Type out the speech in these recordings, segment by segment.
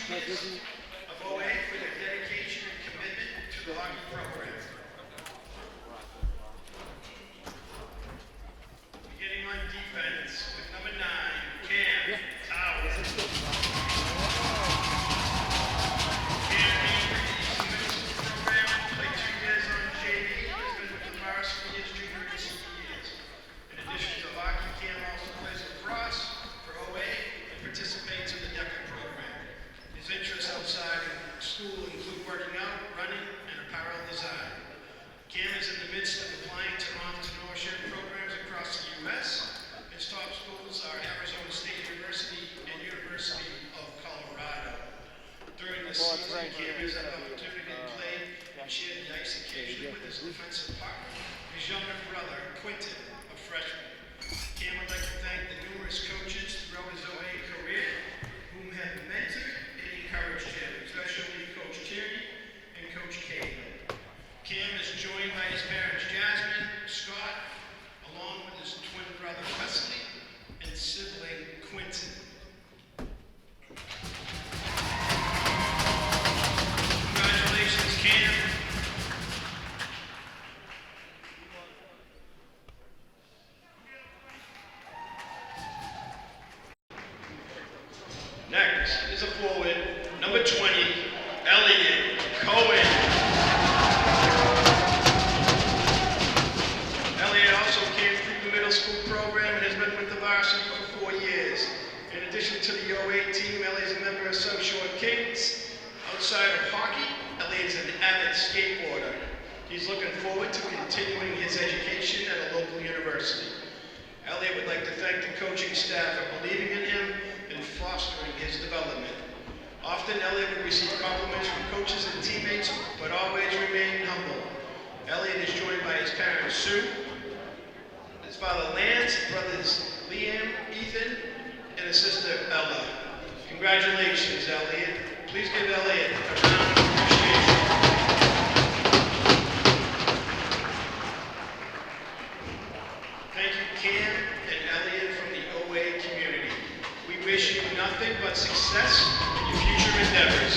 seniors of OA for their dedication and commitment to the hockey program. Beginning on defense with number 9, Cam Tower. Cam came from the middle school program, played 2 years on JV, has been with the varsity his junior and senior years. In addition to hockey, Cam also plays lacrosse for OA and participates in the DECA program. His interests outside of school include working out, running, and apparel design. Cam is in the midst of applying to entrepreneurship programs across the U.S. His top schools are Arizona State University and University of Colorado. During the season, Cam has had an opportunity to play and share the ice occasionally with his defensive partner, his younger brother, Quentin, a freshman. Cam would like to thank the numerous coaches throughout his OA career whom have mentored and encouraged him, especially Coach Tierney and Coach Kane. Cam is joined by his parents Jasmine, Scott, along with his twin brother Wesley and sibling Quentin. Congratulations, Cam. Next is a forward, number 20, Elliott Cohen. Elliott also came through the middle school program and has been with the varsity for 4 years. In addition to the OA team, Elliott is a member of South Shore Kings. Outside of hockey, Elliott is an avid skateboarder. He's looking forward to continuing his education at a local university. Elliott would like to thank the coaching staff for believing in him and fostering his development. Often, Elliott would receive compliments from coaches and teammates, but always remained humble. Elliott is joined by his parents, Sue, his father, Lance, brothers, Liam, Ethan, and his sister, Ella. Congratulations, Elliott. Please give Elliott a round of appreciation. Thank you, Cam and Elliott from the OA community. We wish you nothing but success in your future endeavors.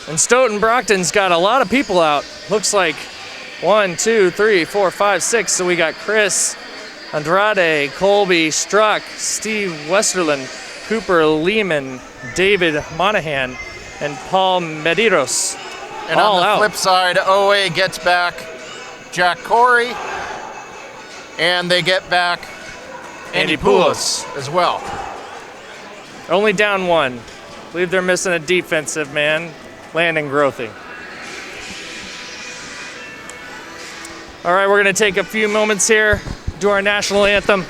And Stoughton Brockton's got a lot of people out. Looks like 1, 2, 3, 4, 5, 6. So we got Chris, Andrade, Colby, Struck, Steve Westerland, Cooper Lehman, David Monahan, and Paul Medeiros. And all on the out. flip side, OA gets back Jack Corey, and they get back Andy Poulos as well. Only down 1. I believe they're missing a defensive man, Landon Grothy. All right, we're going to take a few moments here, do our national anthem.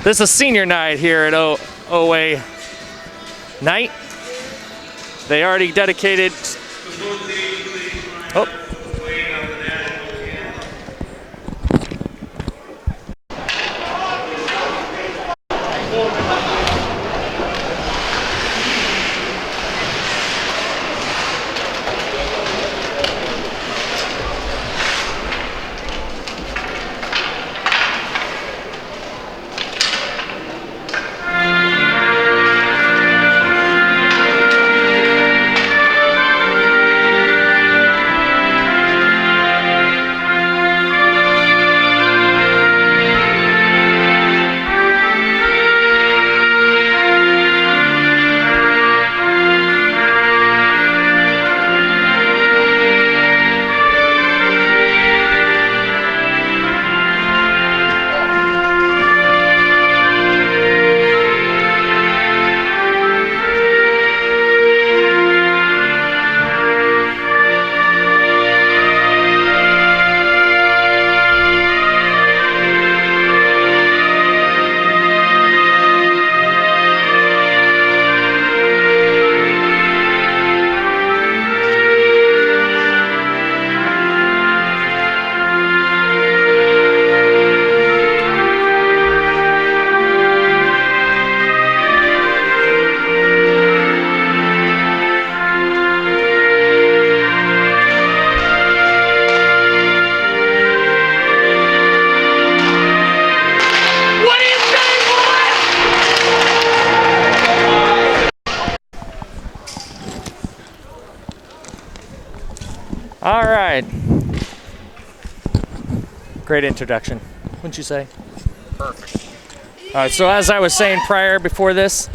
This is senior night here at OA night. They already dedicated. Oh. All right. Great introduction, wouldn't you say? Perfect. All right, so as I was saying prior before this,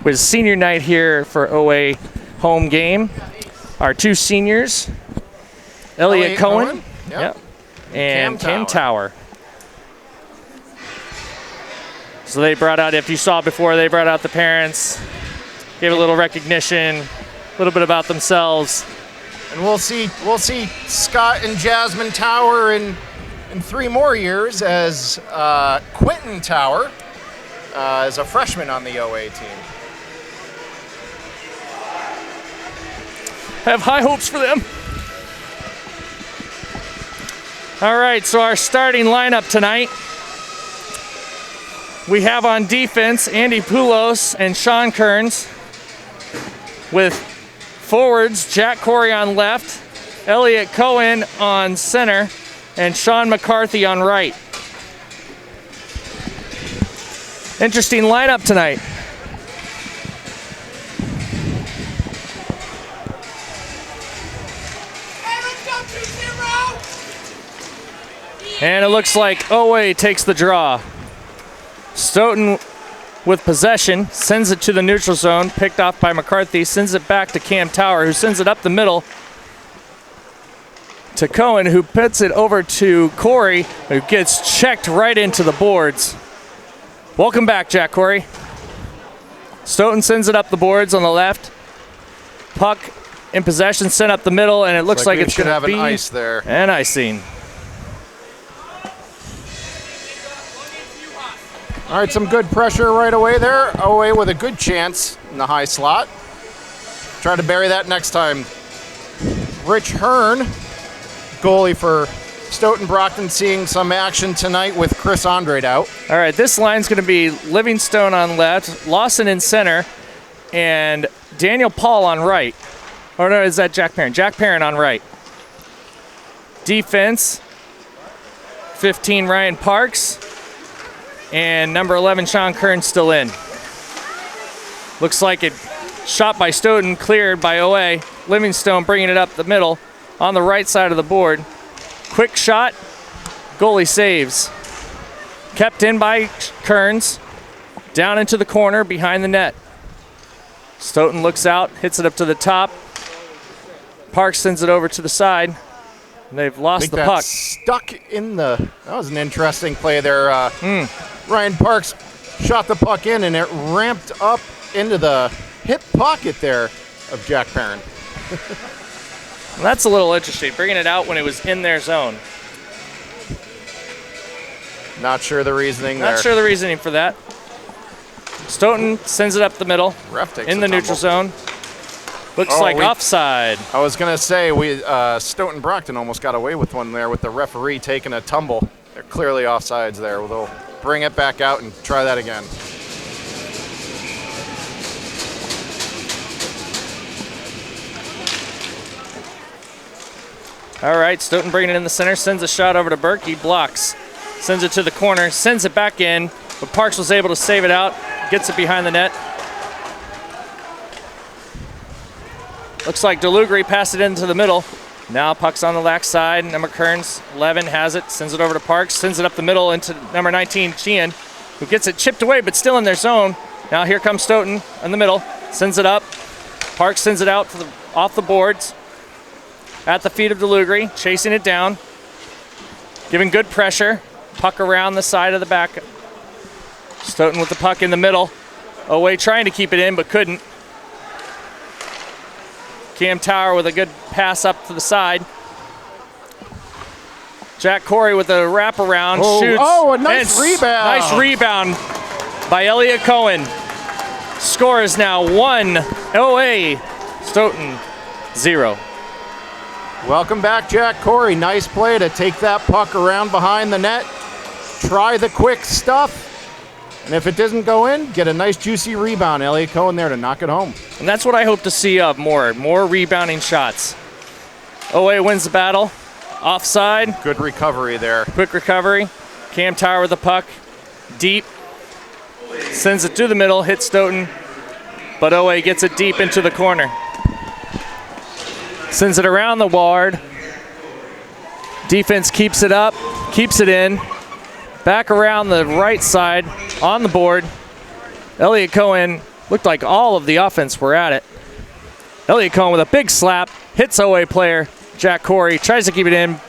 was senior night here for OA home game. Our two seniors, Elliott Cohen, Yep. and Cam Cam Tower. So they brought out, if you saw before, they brought out the parents, gave a little recognition, a little bit about themselves. And we'll see Scott and Jasmine Tower in 3 more years as Quentin Tower is a freshman on the OA team. I have high hopes for them. All right, so our starting lineup tonight. We have on defense Andy Poulos and Sean Kearns, with forwards Jack Corey on left, Elliott Cohen on center, and Sean McCarthy on right. Interesting lineup tonight. And it looks like OA takes the draw. Stoughton with possession, sends it to the neutral zone, picked off by McCarthy, sends it back to Cam Tower, who sends it up the middle to Cohen, who puts it over to Corey, who gets checked right into the boards. Welcome back, Jack Corey. Stoughton sends it up the boards on the left. Puck in possession, sent up the middle, and it looks like it's going to be an ice there. an icing. All right, some good pressure right away there. OA with a good chance in the high slot. Try to bury that next time. Rich Hearn, goalie for Stoughton Brockton, seeing some action tonight with Chris Andrade out. All right, this line's going to be Livingstone on left, Lawson in center, and Daniel Paul on right. Or no, is that Jack Perrin? Jack Perrin on right. Defense, 15 Ryan Parks, and number 11 Sean Kearns still in. Looks like it shot by Stoughton, cleared by OA. Livingstone bringing it up the middle on the right side of the board. Quick shot, goalie saves. Kept in by Kearns, down into the corner behind the net. Stoughton looks out, hits it up to the top. Parks sends it over to the side. They've lost the puck. Stuck in the. That was an interesting play there. Ryan Parks shot the puck in, and it ramped up into the hip pocket there of Jack Perrin. Well, that's a little interesting, bringing it out when it was in their zone. Not sure the reasoning there. Not sure the reasoning for that. Stoughton sends it up the middle Ref takes in a the neutral tumble. zone. Looks like offside. I was going to say, Stoughton Brockton almost got away with one there with the referee taking a tumble. They're clearly offsides there. They'll bring it back out and try that again. All right, Stoughton bringing it in the center, sends a shot over to Burke. He blocks, sends it to the corner, sends it back in, but Parks was able to save it out, gets it behind the net. Looks like DeLugri passed it into the middle. Now puck's on the back side. Number Kearns, 11 has it, sends it over to Parks, sends it up the middle into number 19, Sheehan, who gets it chipped away but still in their zone. Now here comes Stoughton in the middle, sends it up. Parks sends it out off the boards at the feet of DeLugri, chasing it down, giving good pressure. Puck around the side of the back. Stoughton with the puck in the middle. OA trying to keep it in but couldn't. Cam Tower with a good pass up to the side. Jack Corey with a wraparound, shoots. Oh, a nice rebound. Nice rebound by Elliott Cohen. Score is now 1 OA, Stoughton 0. Welcome back, Jack Corey. Nice play to take that puck around behind the net. Try the quick stuff. And if it doesn't go in, get a nice juicy rebound. Elliott Cohen there to knock it home. And that's what I hope to see of more rebounding shots. OA wins the battle. Offside. Good recovery there. Quick recovery. Cam Tower with the puck. Deep. Sends it to the middle, hits Stoughton. But OA gets it deep into the corner. Sends it around the board. Defense keeps it up, keeps it in. Back around the right side on the board. Elliott Cohen looked like all of the offense were at it. Elliott Cohen with a big slap, hits OA player Jack Corey, tries to keep it in,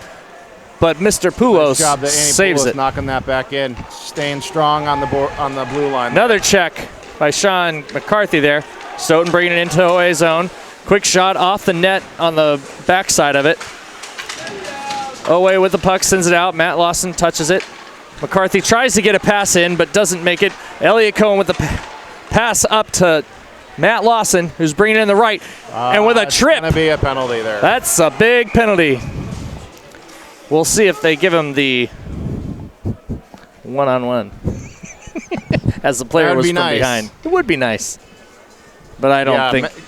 but Mr. Poulos saves it. Knocking that back in, staying strong on the board, on the blue line. Another check by Sean McCarthy there. Stoughton bringing it into OA zone. Quick shot off the net on the backside of it. OA with the puck, sends it out. Matt Lawson touches it. McCarthy tries to get a pass in, but doesn't make it. Elliott Cohen with the pass up to Matt Lawson, who's bringing it in the right, and with a trip. Going to be a penalty there. That's a big penalty. We'll see if they give him the one-on-one as the player was from behind. It would be nice, but I don't think.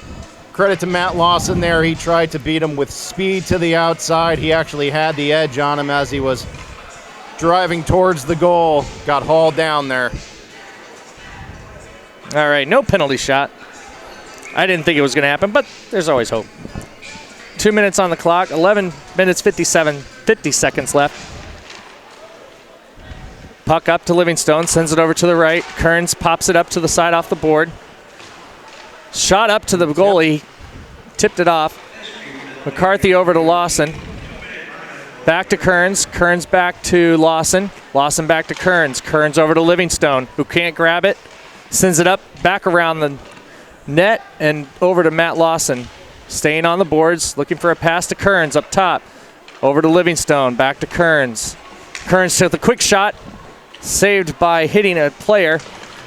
Credit to Matt Lawson there. He tried to beat him with speed to the outside. He actually had the edge on him as he was driving towards the goal. Got hauled down there. All right, no penalty shot. I didn't think it was going to happen, but there's always hope. 2 minutes on the clock, 11 minutes 50 seconds left. Puck up to Livingstone, sends it over to the right. Kearns pops it up to the side off the board. Shot up to the goalie, tipped it off. McCarthy over to Lawson. Back to Kearns. Kearns back to Lawson. Lawson back to Kearns. Kearns over to Livingstone, who can't grab it. Sends it up, back around the net and over to Matt Lawson. Staying on the boards, looking for a pass to Kearns up top. Over to Livingstone, back to Kearns. Kearns took the quick shot, saved by hitting a player.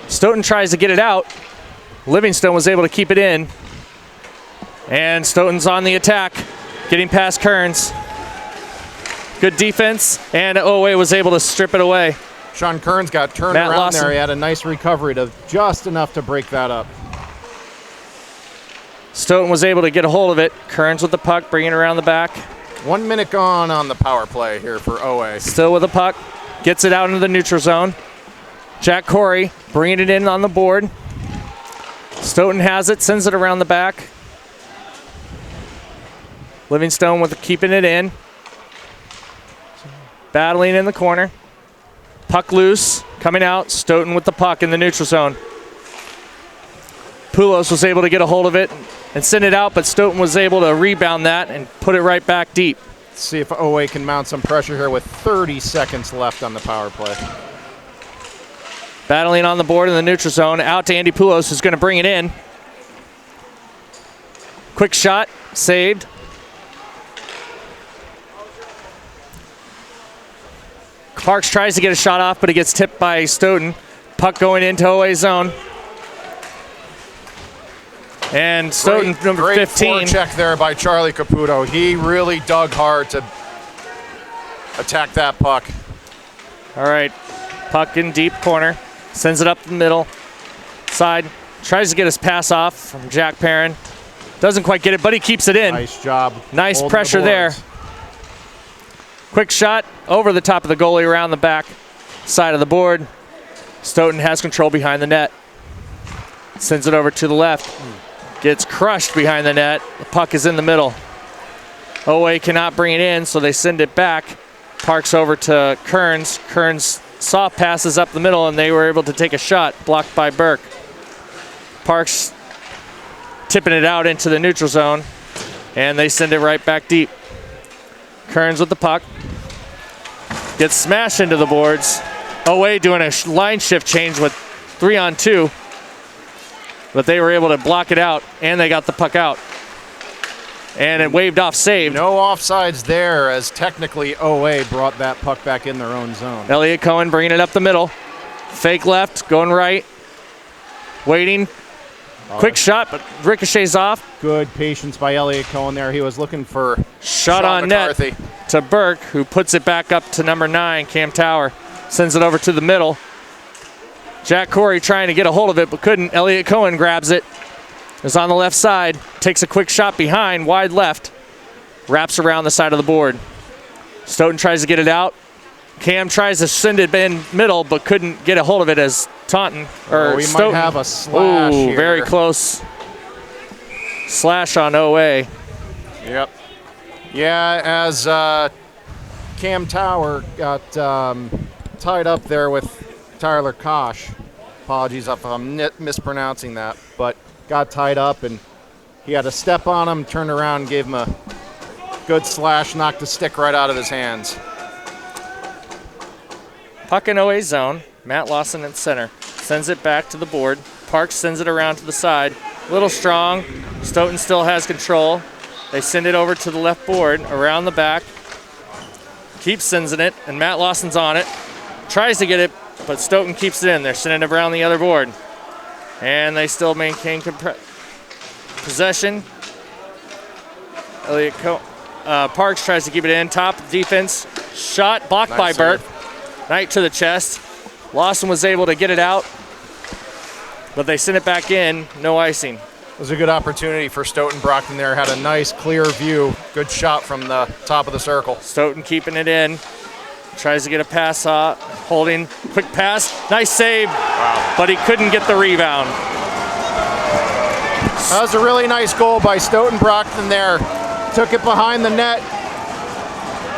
Stoughton tries to get it out. Livingstone was able to keep it in. And Stoughton's on the attack, getting past Kearns. Good defense, and OA was able to strip it away. Sean Kearns got turned Matt around Lawson there. He had a nice recovery to just enough to break that up. Stoughton was able to get a hold of it. Kearns with the puck, bringing it around the back. 1 minute gone on the power play here for OA. Still with the puck, gets it out into the neutral zone. Jack Corey bringing it in on the board. Stoughton has it, sends it around the back. Livingstone with keeping it in. Battling in the corner. Puck loose, coming out. Stoughton with the puck in the neutral zone. Poulos was able to get a hold of it and send it out, but Stoughton was able to rebound that and put it right back deep. Let's see if OA can mount some pressure here with 30 seconds left on the power play. Battling on the board in the neutral zone. Out to Andy Poulos, who's going to bring it in. Quick shot, saved. Parks tries to get a shot off, but it gets tipped by Stoughton. Puck going into OA zone. And Stoughton, number 15. Great forecheck there by Charlie Caputo. He really dug hard to attack that puck. All right, puck in deep corner. Sends it up the middle side. Tries to get his pass off from Jack Perrin. Doesn't quite get it, but he keeps it in. Nice job. Nice pressure there. Quick shot over the top of the goalie around the back side of the board. Stoughton has control behind the net. Sends it over to the left. Gets crushed behind the net. The puck is in the middle. OA cannot bring it in, so they send it back. Parks over to Kearns. Kearns soft passes up the middle, and they were able to take a shot, blocked by Burke. Parks tipping it out into the neutral zone, and they send it right back deep. Kearns with the puck. Gets smashed into the boards. OA doing a line shift change with 3-on-2. But they were able to block it out, and they got the puck out. And it waved off, saved. No offsides there, as technically OA brought that puck back in their own zone. Elliott Cohen bringing it up the middle. Fake left, going right. Waiting. Quick shot, but ricochets off. Good patience by Elliott Cohen there. He was looking for Shot on McCarthy. net to Burke, who puts it back up to number 9, Cam Tower. Sends it over to the middle. Jack Corey trying to get a hold of it, but couldn't. Elliott Cohen grabs it. Is on the left side. Takes a quick shot behind, wide left. Wraps around the side of the board. Stoughton tries to get it out. Cam tries to send it in middle, but couldn't get a hold of it as Taunton, or we Stoughton. might have a slash here. Very close. Slash on OA. Yep. Yeah, as Cam Tower got tied up there with Tyler Kosh. Apologies if I'm mispronouncing that, but got tied up and he had a step on him, turned around and gave him a good slash, knocked the stick right out of his hands. Puck in OA zone. Matt Lawson at center. Sends it back to the board. Parks sends it around to the side. Little strong. Stoughton still has control. They send it over to the left board, around the back. Keeps sending it, and Matt Lawson's on it. Tries to get it, but Stoughton keeps it in. They're sending it around the other board. And they still maintain possession. Elliott Parks tries to keep it in. Top defense. Shot blocked by Burt. Knight to the chest. Lawson was able to get it out, but they sent it back in. No icing. It was a good opportunity for Stoughton. Brockton there had a nice clear view. Good shot from the top of the circle. Stoughton keeping it in. Tries to get a pass off. Holding. Quick pass. Nice save. Wow. But he couldn't get the rebound. That was a really nice goal by Stoughton Brockton there. Took it behind the net.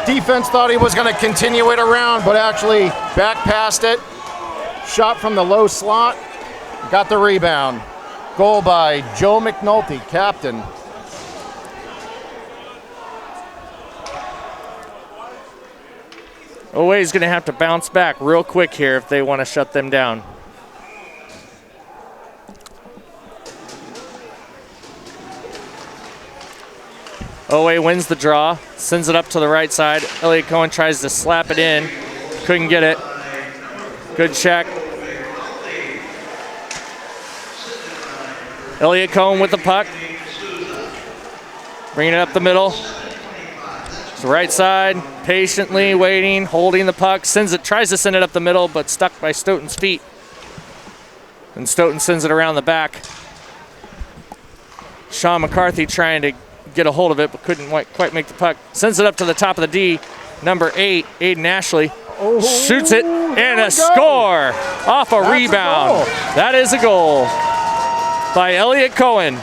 Defense thought he was going to continue it around, but actually back past it. Shot from the low slot. Got the rebound. Goal by Joe McNulty, captain. OA is going to have to bounce back real quick here if they want to shut them down. OA wins the draw, sends it up to the right side. Elliott Cohen tries to slap it in. Couldn't get it. Good check. Elliott Cohen with the puck. Bringing it up the middle. To the right side, patiently waiting, holding the puck. Sends it, tries to send it up the middle, but stuck by Stoughton's feet. And Stoughton sends it around the back. Sean McCarthy trying to get a hold of it, but couldn't quite make the puck. Sends it up to the top of the D. Number 8, Aiden Ashley. Oh, shoots it, and a score off a rebound. That is a goal by Elliott Cohen.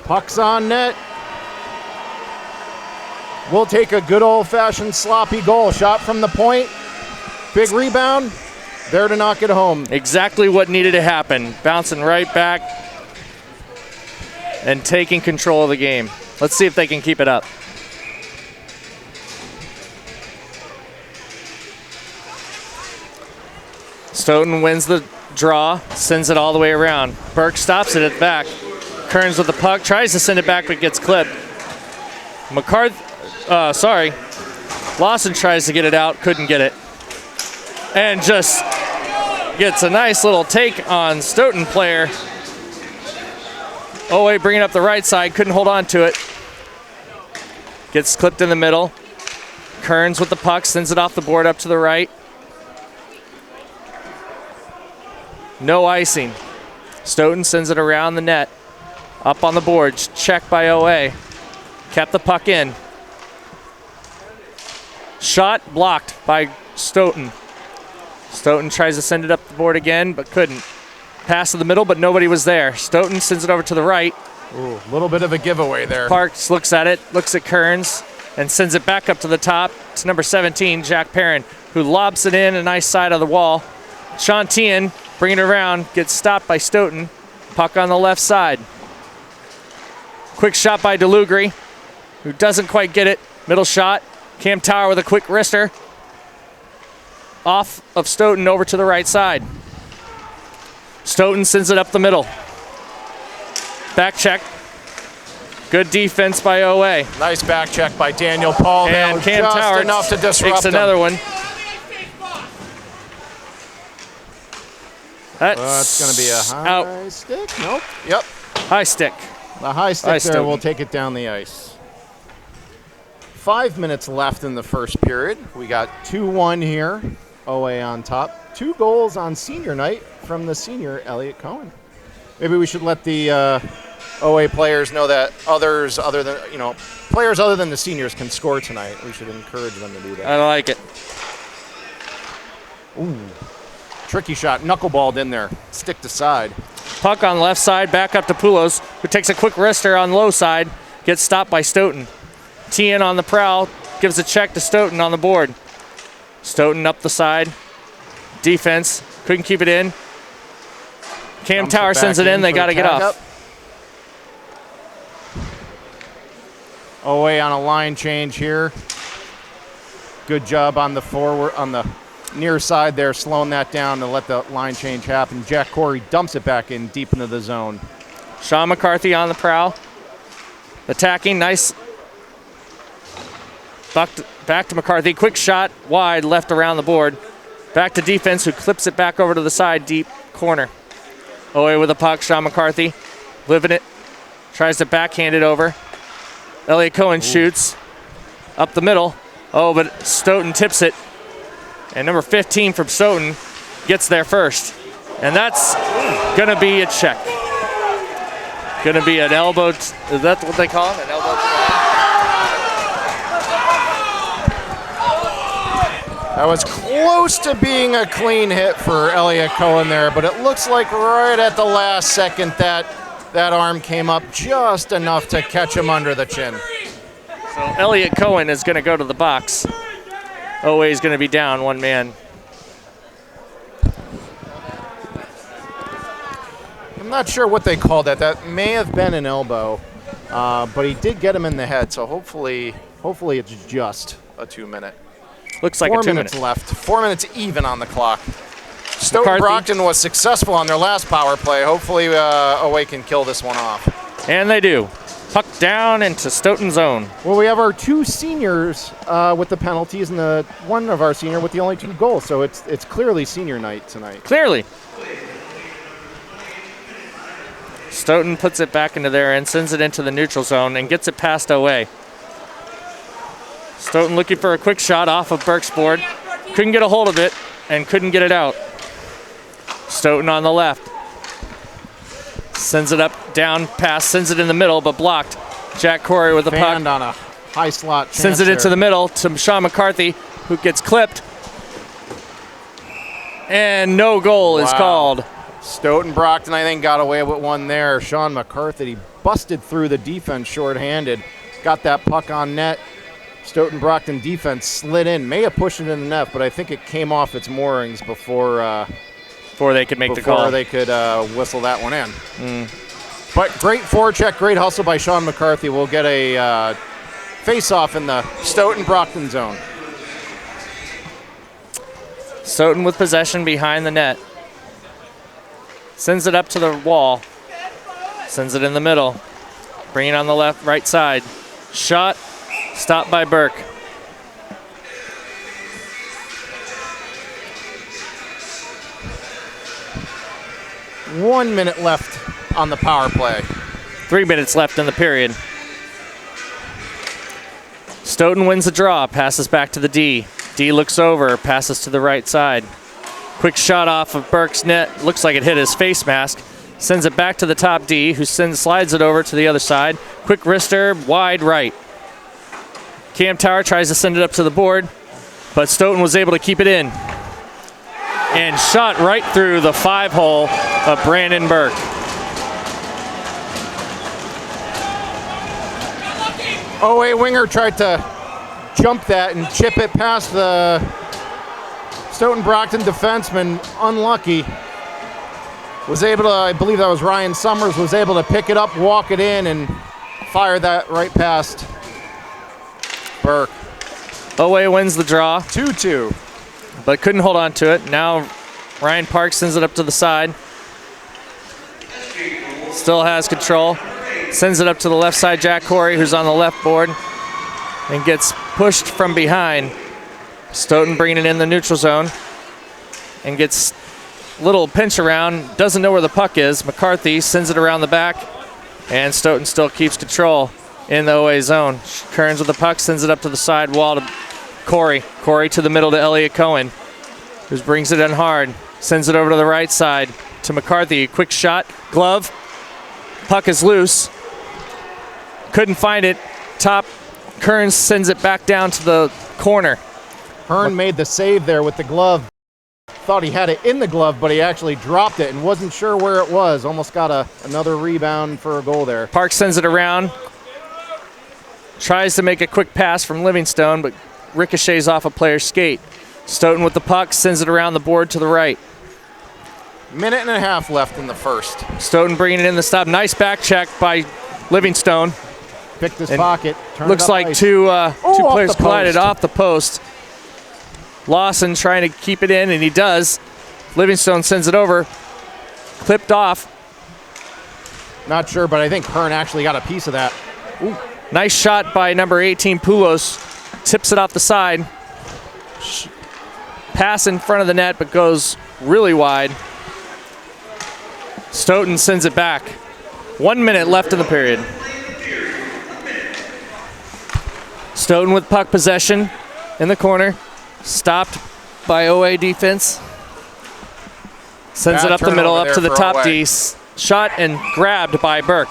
Puck's on net. We'll take a good old-fashioned sloppy goal. Shot from the point. Big rebound. There to knock it home. Exactly what needed to happen. Bouncing right back and taking control of the game. Let's see if they can keep it up. Stoughton wins the draw, sends it all the way around. Burke stops it at the back. Kearns with the puck, tries to send it back, but gets clipped. Lawson tries to get it out, couldn't get it. And just gets a nice little take on Stoughton player. OA bringing up the right side, couldn't hold on to it. Gets clipped in the middle. Kearns with the puck, sends it off the board up to the right. No icing. Stoughton sends it around the net. Up on the board, check by OA. Kept the puck in. Shot blocked by Stoughton. Stoughton tries to send it up the board again, but couldn't. Pass to the middle, but nobody was there. Stoughton sends it over to the right. Ooh, a little bit of a giveaway there. Parks looks at it, looks at Kearns, and sends it back up to the top to number 17, Jack Perrin, who lobs it in a nice side of the wall. Sean Tian bringing it around, gets stopped by Stoughton. Puck on the left side. Quick shot by DeLugri, who doesn't quite get it. Middle shot. Cam Tower with a quick wrister. Off of Stoughton over to the right side. Stoughton sends it up the middle. Back check. Good defense by OA. Nice back check by Daniel Paul. And Cam just Tower enough to disrupt takes another him. one. That's going to be a high stick. Nope. Yep. High stick. The high stick High there Stoughton. will take it down the ice. 5 minutes left in the first period. We got 2-1 here. OA on top. 2 goals on senior night from the senior Elliott Cohen. Maybe we should let the OA players know that players other than the seniors can score tonight. We should encourage them to do that. I like it. Ooh. Tricky shot, knuckleballed in there, stick to side. Puck on left side, back up to Poulos, who takes a quick wrister on low side, gets stopped by Stoughton. TN on the prowl, gives a check to Stoughton on the board. Stoughton up the side. Defense, couldn't keep it in. Cam Dumps it Tower back sends it in, they for got to the get tag off. up. OA on a line change here. Good job on the forward, on the near side there, slowing that down to let the line change happen. Jack Corey dumps it back in deep into the zone. Sean McCarthy on the prowl. Attacking, nice. Back to McCarthy, quick shot, wide, left around the board. Back to defense, who clips it back over to the side, deep corner. OA with the puck, Sean McCarthy, living it. Tries to backhand it over. Elliott Cohen shoots up the middle. Oh, but Stoughton tips it. And number 15 from Stoughton gets there first. And that's going to be a check. Going to be an elbow. Is that what they call it? An elbow? That was close to being a clean hit for Elliott Cohen there, but it looks like right at the last second that arm came up just enough to catch him under the chin. So Elliott Cohen is going to go to the box. OA is going to be down one man. I'm not sure what they called that. That may have been an elbow, but he did get him in the head, so hopefully it's just a 2-minute. Looks like 4 a 2 minutes minute. left. 4 minutes even on the clock. Stoughton McCarthy. Brockton was successful on their last power play. Hopefully OA can kill this one off. And they do. Puck down into Stoughton zone. Well, we have our 2 seniors with the penalties and one of our senior with the only 2 goals, so it's clearly senior night tonight. Clearly. Stoughton puts it back into there and sends it into the neutral zone and gets it past OA. Stoughton looking for a quick shot off of Burke's board. Couldn't get a hold of it and couldn't get it out. Stoughton on the left. Sends it up, down, pass, sends it in the middle, but blocked. Jack Corey with the puck. Fanned on a high slot. Sends it into the middle to Sean McCarthy, who gets clipped. And no goal is called. Stoughton Brockton, I think, got away with one there. Sean McCarthy, he busted through the defense shorthanded. Got that puck on net. Stoughton Brockton defense slid in. May have pushed it in the net, but I think it came off its moorings before they could make the call. Before they could whistle that one in. But great forecheck, great hustle by Sean McCarthy. We'll get a face-off in the Stoughton Brockton zone. Stoughton with possession behind the net. Sends it up to the wall. Sends it in the middle. Bring it on the left, right side. Shot. Stopped by Burke. One minute left on the power play. 3 minutes left in the period. Stoughton wins the draw, passes back to the D. D looks over, passes to the right side. Quick shot off of Burke's net. Looks like it hit his face mask. Sends it back to the top D, who slides it over to the other side. Quick wrister, wide right. Cam Tower tries to send it up to the board, but Stoughton was able to keep it in. And shot right through the 5-hole of Brandon Burke. OA winger tried to jump that and chip it past the Stoughton Brockton defenseman. Unlucky. Was able to, I believe that was Ryan Summers, was able to pick it up, walk it in, and fire that right past Burke. OA wins the draw, 2-2. but couldn't hold on to it. Now Ryan Parks sends it up to the side. Still has control. Sends it up to the left side, Jack Corey, who's on the left board, and gets pushed from behind. Stoughton bringing it in the neutral zone and gets a little pinch around. Doesn't know where the puck is. McCarthy sends it around the back, and Stoughton still keeps control in the OA zone. Kearns with the puck, sends it up to the side wall to Corey. Corey to the middle to Elliott Cohen, who brings it in hard. Sends it over to the right side to McCarthy. Quick shot, glove. Puck is loose. Couldn't find it. Top, Kearns sends it back down to the corner. Hearn made the save there with the glove. Thought he had it in the glove, but he actually dropped it and wasn't sure where it was. Almost got another rebound for a goal there. Parks sends it around. Tries to make a quick pass from Livingstone, but ricochets off a player's skate. Stoughton with the puck, sends it around the board to the right. Minute and a half left in the first. Stoughton bringing it in the stop. Nice back check by Livingstone. Picked his pocket. Looks like two players collided off the post. Lawson trying to keep it in, and he does. Livingstone sends it over. Clipped off. Not sure, but I think Perrin actually got a piece of that. Ooh. Nice shot by number 18, Poulos. Tips it off the side. Pass in front of the net, but goes really wide. Stoughton sends it back. 1 minute left in the period. Stoughton with puck possession in the corner. Stopped by OA defense. Sends it up the middle, up to the top D. Shot and grabbed by Burke.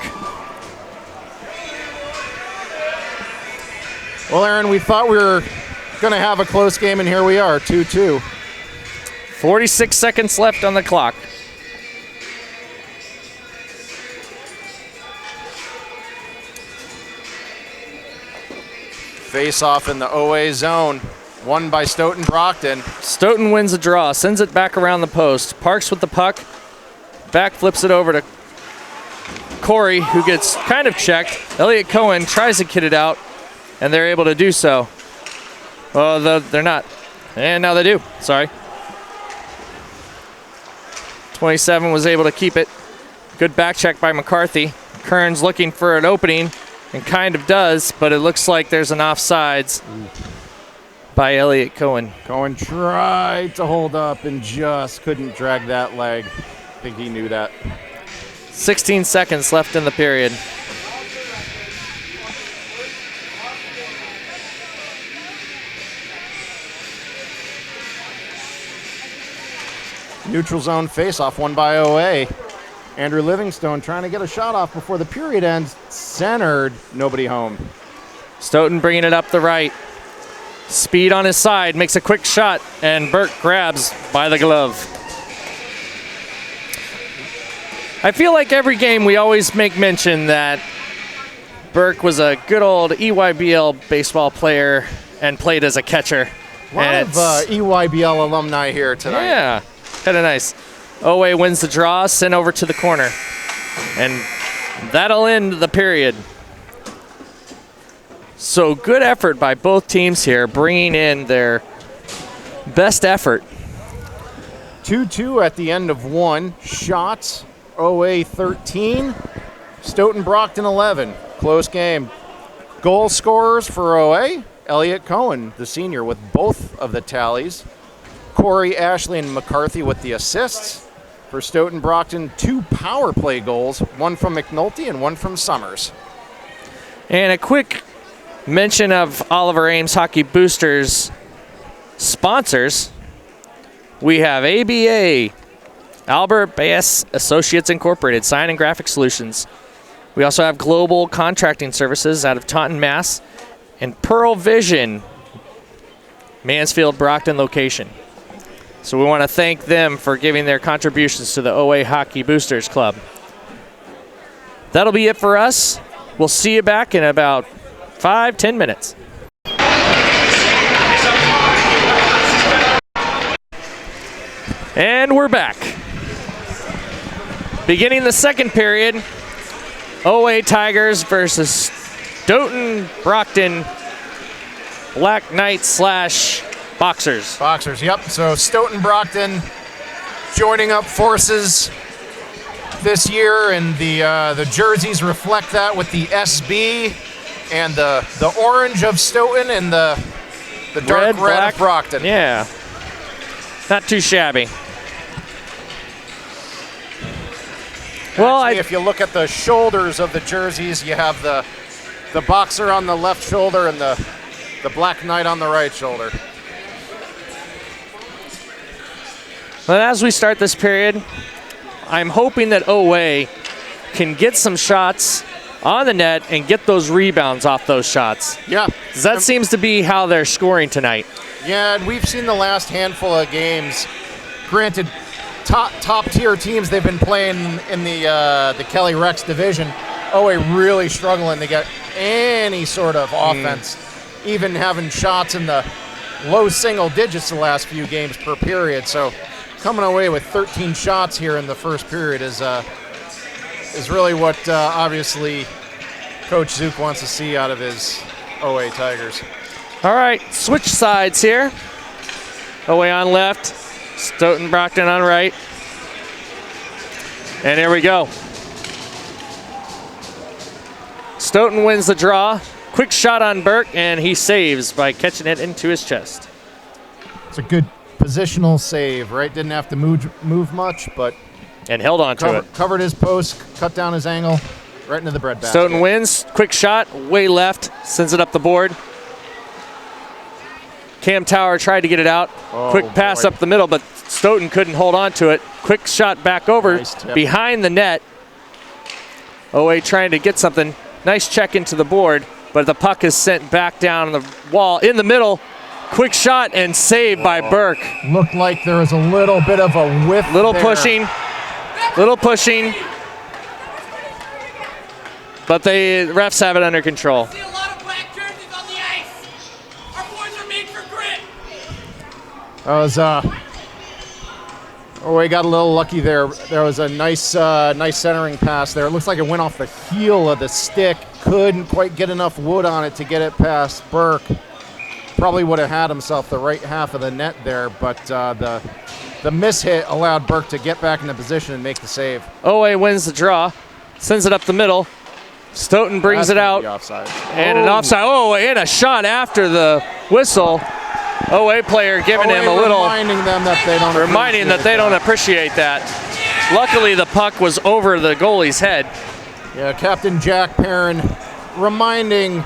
Well, Aaron, we thought we were going to have a close game, and here we are, 2-2. 46 seconds left on the clock. Face-off in the OA zone, won by Stoughton Brockton. Stoughton wins a draw, sends it back around the post. Parks with the puck, back flips it over to Corey, who gets kind of checked. Elliott Cohen tries to kid it out, and they're able to do so. Well, they're not. And now they do. Sorry. 27 was able to keep it. Good back check by McCarthy. Kern's looking for an opening, and kind of does, but it looks like there's an offsides by Elliott Cohen. Cohen tried to hold up and just couldn't drag that leg. I think he knew that. 16 seconds left in the period. Neutral zone face-off won by OA. Andrew Livingstone trying to get a shot off before the period ends. Centered, nobody home. Stoughton bringing it up the right. Speed on his side, makes a quick shot, and Burke grabs by the glove. I feel like every game we always make mention that Burke was a good old EYBL baseball player and played as a catcher. A lot of EYBL alumni here tonight. Yeah, kind of nice. OA wins the draw, sent over to the corner. And that'll end the period. So good effort by both teams here, bringing in their best effort. 2-2 at the end of one. Shots, OA 13, Stoughton Brockton 11. Close game. Goal scorers for OA, Elliott Cohen, the senior, with both of the tallies. Corey, Ashley, and McCarthy with the assists. For Stoughton Brockton, 2 power play goals, one from McNulty and one from Summers. And a quick mention of Oliver Ames Hockey Boosters sponsors. We have ABA, Albert Bass Associates Incorporated, Sign and Graphic Solutions. We also have Global Contracting Services out of Taunton, Mass. And Pearl Vision, Mansfield, Brockton location. So we want to thank them for giving their contributions to the OA Hockey Boosters Club. That'll be it for us. We'll see you back in about 5-10 minutes. And we're back. Beginning the second period, OA Tigers versus Stoughton Brockton Black Knights / Boxers. Boxers, yep. So Stoughton Brockton joining up forces this year, and the jerseys reflect that with the SB and the orange of Stoughton and the dark red of Brockton. Yeah, not too shabby. Well, actually, if you look at the shoulders of the jerseys, you have the boxer on the left shoulder and the Black Knight on the right shoulder. But as we start this period, I'm hoping that OA can get some shots on the net and get those rebounds off those shots. Yeah. Because that seems to be how they're scoring tonight. Yeah, and we've seen the last handful of games. Granted, top tier teams they've been playing in the Kelly Rex division. OA really struggling to get any sort of offense, even having shots in the low single digits the last few games per period. So coming away with 13 shots here in the first period is really what obviously Coach Zook wants to see out of his OA Tigers. All right, switch sides here. OA on left, Stoughton Brockton on right. And here we go. Stoughton wins the draw. Quick shot on Burke, and he saves by catching it into his chest. It's a good positional save, right? Didn't have to move much, but And held on to it. covered his post, cut down his angle, right into the breadbasket. Stoughton wins. Quick shot, way left, sends it up the board. Cam Tower tried to get it out. Oh, Quick pass boy. up the middle, but Stoughton couldn't hold on to it. Quick shot back over Nice tip. behind the net. OA trying to get something. Nice check into the board, but the puck is sent back down the wall in the middle. Quick shot and saved by Burke. Looked like there was a little bit of a whiff Little there. pushing, but the refs have it under control. See a lot of black jerseys on the ice. Our boys are made for grit. That was we got a little lucky there. There was a nice centering pass there. It looks like it went off the heel of the stick. Couldn't quite get enough wood on it to get it past Burke. Probably would have had himself the right half of the net there, but the mishit allowed Burke to get back into position and make the save. OA wins the draw, sends it up the middle. Stoughton brings That's it gonna out, be offside. and an offside. Oh, and a shot after the whistle. OA player giving him a little, reminding them that they don't appreciate that. Luckily, the puck was over the goalie's head. Yeah, Captain Jack Perrin reminding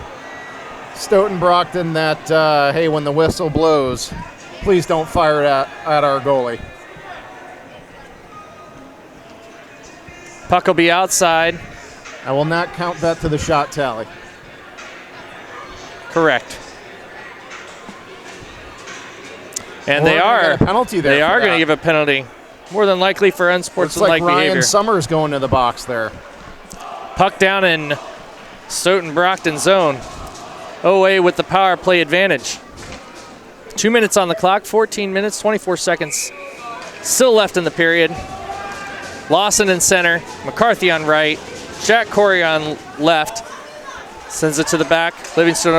Stoughton Brockton that, hey, when the whistle blows, please don't fire it at our goalie. Puck will be outside. I will not count that to the shot tally. Correct. And We're they gonna are get a penalty there They for are going that. to give a penalty, more than likely for Looks unsportsmanlike like Ryan behavior. Summers going to the box there. Puck down in Stoughton Brockton zone. OA with the power play advantage. 2 minutes on the clock, 14 minutes, 24 seconds still left in the period. Lawson in center, McCarthy on right, Jack Corey on left. Sends it to the back. Livingston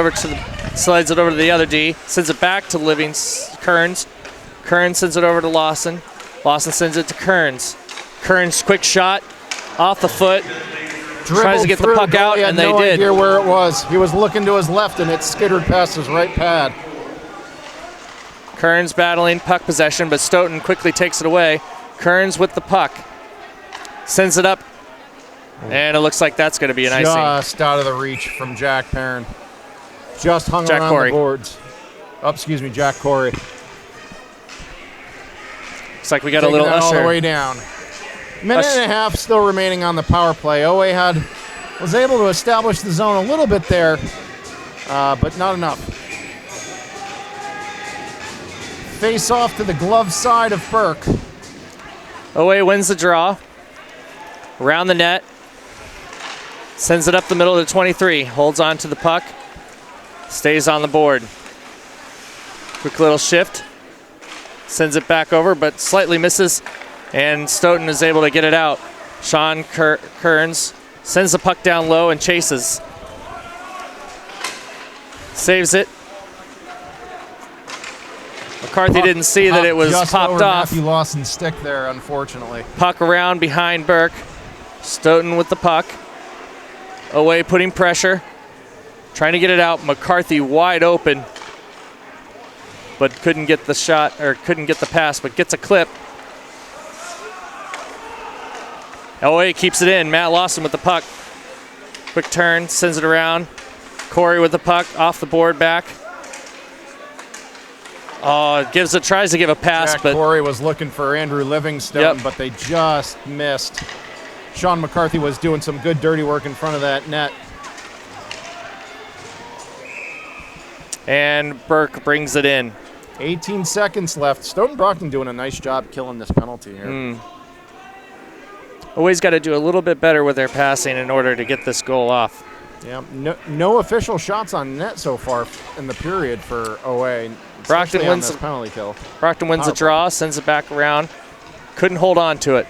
slides it over to the other D. Sends it back to Kearns. Kearns sends it over to Lawson. Lawson sends it to Kearns. Kearns quick shot off the foot. Tries to get the puck out, and they did. He had no idea where it was. He was looking to his left, and it skittered past his right pad. Kearns battling puck possession, but Stoughton quickly takes it away. Kearns with the puck. Sends it up, and it looks like that's going to be an icing. Just out of the reach from Jack Perrin. Just hung Jack around Corey. the boards. Oh, excuse me, Jack Corey. Looks like we got a Taking little that all the usher. way down. Minute and a half still remaining on the power play. OA was able to establish the zone a little bit there, but not enough. Face off to the glove side of Burke. OA wins the draw. Around the net. Sends it up the middle to 23. Holds on to the puck. Stays on the board. Quick little shift. Sends it back over, but slightly misses. And Stoughton is able to get it out. Sean Kearns sends the puck down low and chases. Saves it. McCarthy didn't see that it was just popped over off. Matthew Lawson's stick there, unfortunately. Puck around behind Burke. Stoughton with the puck. OA putting pressure. Trying to get it out. McCarthy wide open. But couldn't get the shot, or couldn't get the pass, but gets a clip. OA keeps it in. Matt Lawson with the puck. Quick turn, sends it around. Corey with the puck, off the board back. Oh, tries to give a pass, Jack but Corey was looking for Andrew Livingstone, Yep. but they just missed. Sean McCarthy was doing some good dirty work in front of that net. and Burke brings it in. 18 seconds left. Stoughton Brockton doing a nice job killing this penalty here. Always got to do a little bit better with their passing in order to get this goal off. Yeah, no official shots on net so far in the period for OA. Brockton especially on wins this penalty kill. Brockton wins the Power draw, sends it back around. Couldn't hold on to it.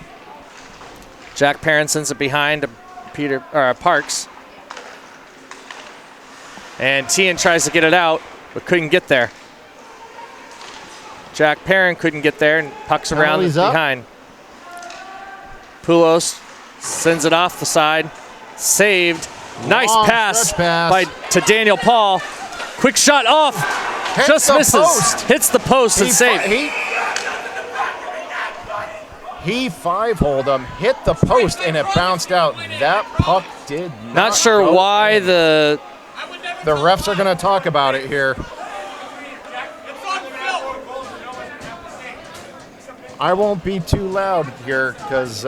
Jack Perrin sends it behind to Parks. And Tian tries to get it out, but couldn't get there. Jack Perrin couldn't get there, and pucks around Penalties up. behind. Poulos sends it off the side. Saved. Nice Long pass, stretch pass. to Daniel Paul. Quick shot off. Hits Just the misses. post. Hits the post and saved. He five-holed him, hit the post, and it bounced out. That puck did Not sure go why in. the The refs are going to talk about it here. I won't be too loud here because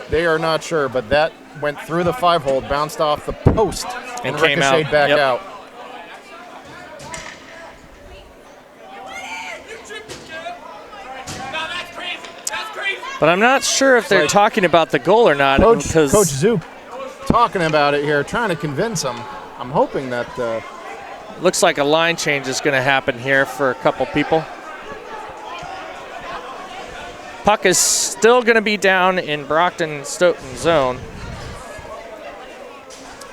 they are not sure, but that went through the five-hole, bounced off the post, and came ricocheted out. back Yep. out. But I'm not sure if they're Right. talking about the goal or not. Coach because Zook talking about it here, trying to convince him. I'm hoping that looks like a line change is going to happen here for a couple people. Puck is still going to be down in Brockton-Stoughton zone.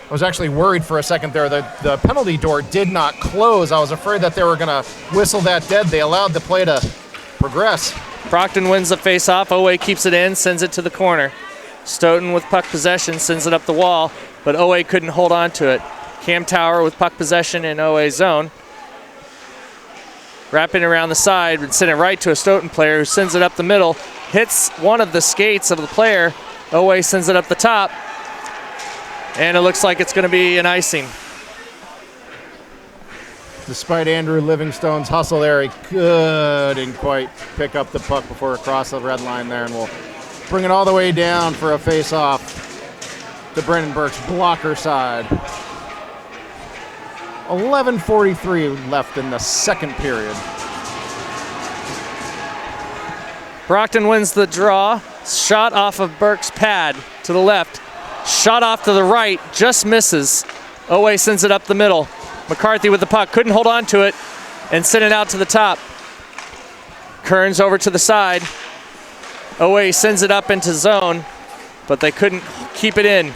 I was actually worried for a second there. The penalty door did not close. I was afraid that they were going to whistle that dead. They allowed the play to progress. Brockton wins the faceoff. Owe keeps it in, sends it to the corner. Stoughton with puck possession sends it up the wall, but Owe couldn't hold on to it. Cam Tower with puck possession in Owe's zone. Wrapping around the side and sending it right to a Stoughton player who sends it up the middle. Hits one of the skates of the player. Owe sends it up the top. And it looks like it's going to be an icing. Despite Andrew Livingstone's hustle there, he couldn't quite pick up the puck before it crossed the red line there, and we'll bring it all the way down for a face-off to Brendan Burke's blocker side. 11:43 left in the second period. Brockton wins the draw. Shot off of Burke's pad to the left. Shot off to the right, just misses. Owe sends it up the middle. McCarthy with the puck, couldn't hold on to it, and sent it out to the top. Kearns over to the side. Owe sends it up into zone, but they couldn't keep it in.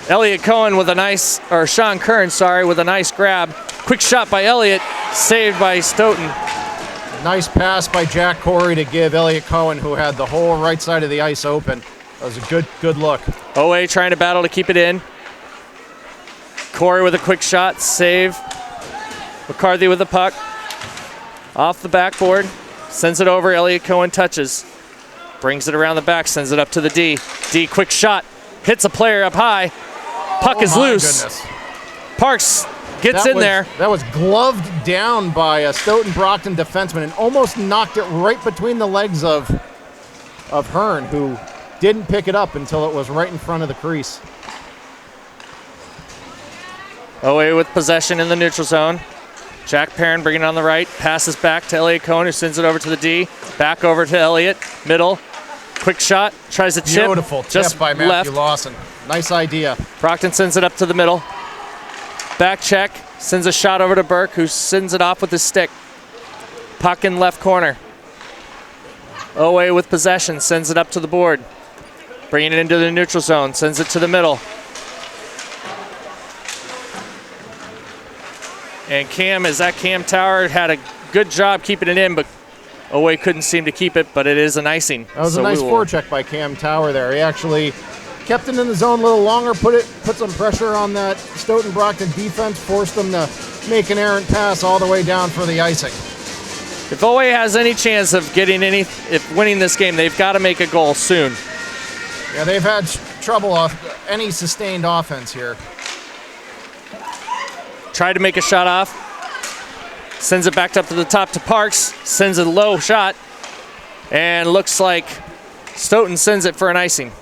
Elliott Cohen with a nice, or Sean Kearns, sorry, with a nice grab. Quick shot by Elliott, saved by Stoughton. Nice pass by Jack Corey to give Elliott Cohen, who had the whole right side of the ice open. That was a good look. Owe trying to battle to keep it in. Corey with a quick shot, save. McCarthy with the puck. Off the backboard, sends it over, Elliott Cohen touches. Brings it around the back, sends it up to the D. D, quick shot, hits a player up high. Puck is My loose. goodness. Parks gets That in was- there. That was gloved down by a Stoughton Brockton defenseman and almost knocked it right between the legs of Hearn, who didn't pick it up until it was right in front of the crease. Owe with possession in the neutral zone. Jack Perrin bringing it on the right. Passes back to Elliott Cohen, who sends it over to the D. Back over to Elliott. Middle. Quick shot. Tries to chip. Beautiful Just tip by Matthew left. Lawson. Nice idea. Brockton sends it up to the middle. Back check. Sends a shot over to Burke, who sends it off with his stick. Puck in left corner. Owe with possession. Sends it up to the board. Bringing it into the neutral zone. Sends it to the middle. And Cam Tower had a good job keeping it in, but Owe couldn't seem to keep it, but it is an icing. That was So a nice we will- forecheck by Cam Tower there. He actually kept it in the zone a little longer, put some pressure on that Stoughton Brockton defense, forced them to make an errant pass all the way down for the icing. If Owe has any chance of winning this game, they've got to make a goal soon. Yeah, they've had trouble off any sustained offense here. Tried to make a shot off. Sends it back up to the top to Parks. Sends a low shot. And looks like Stoughton sends it for an icing.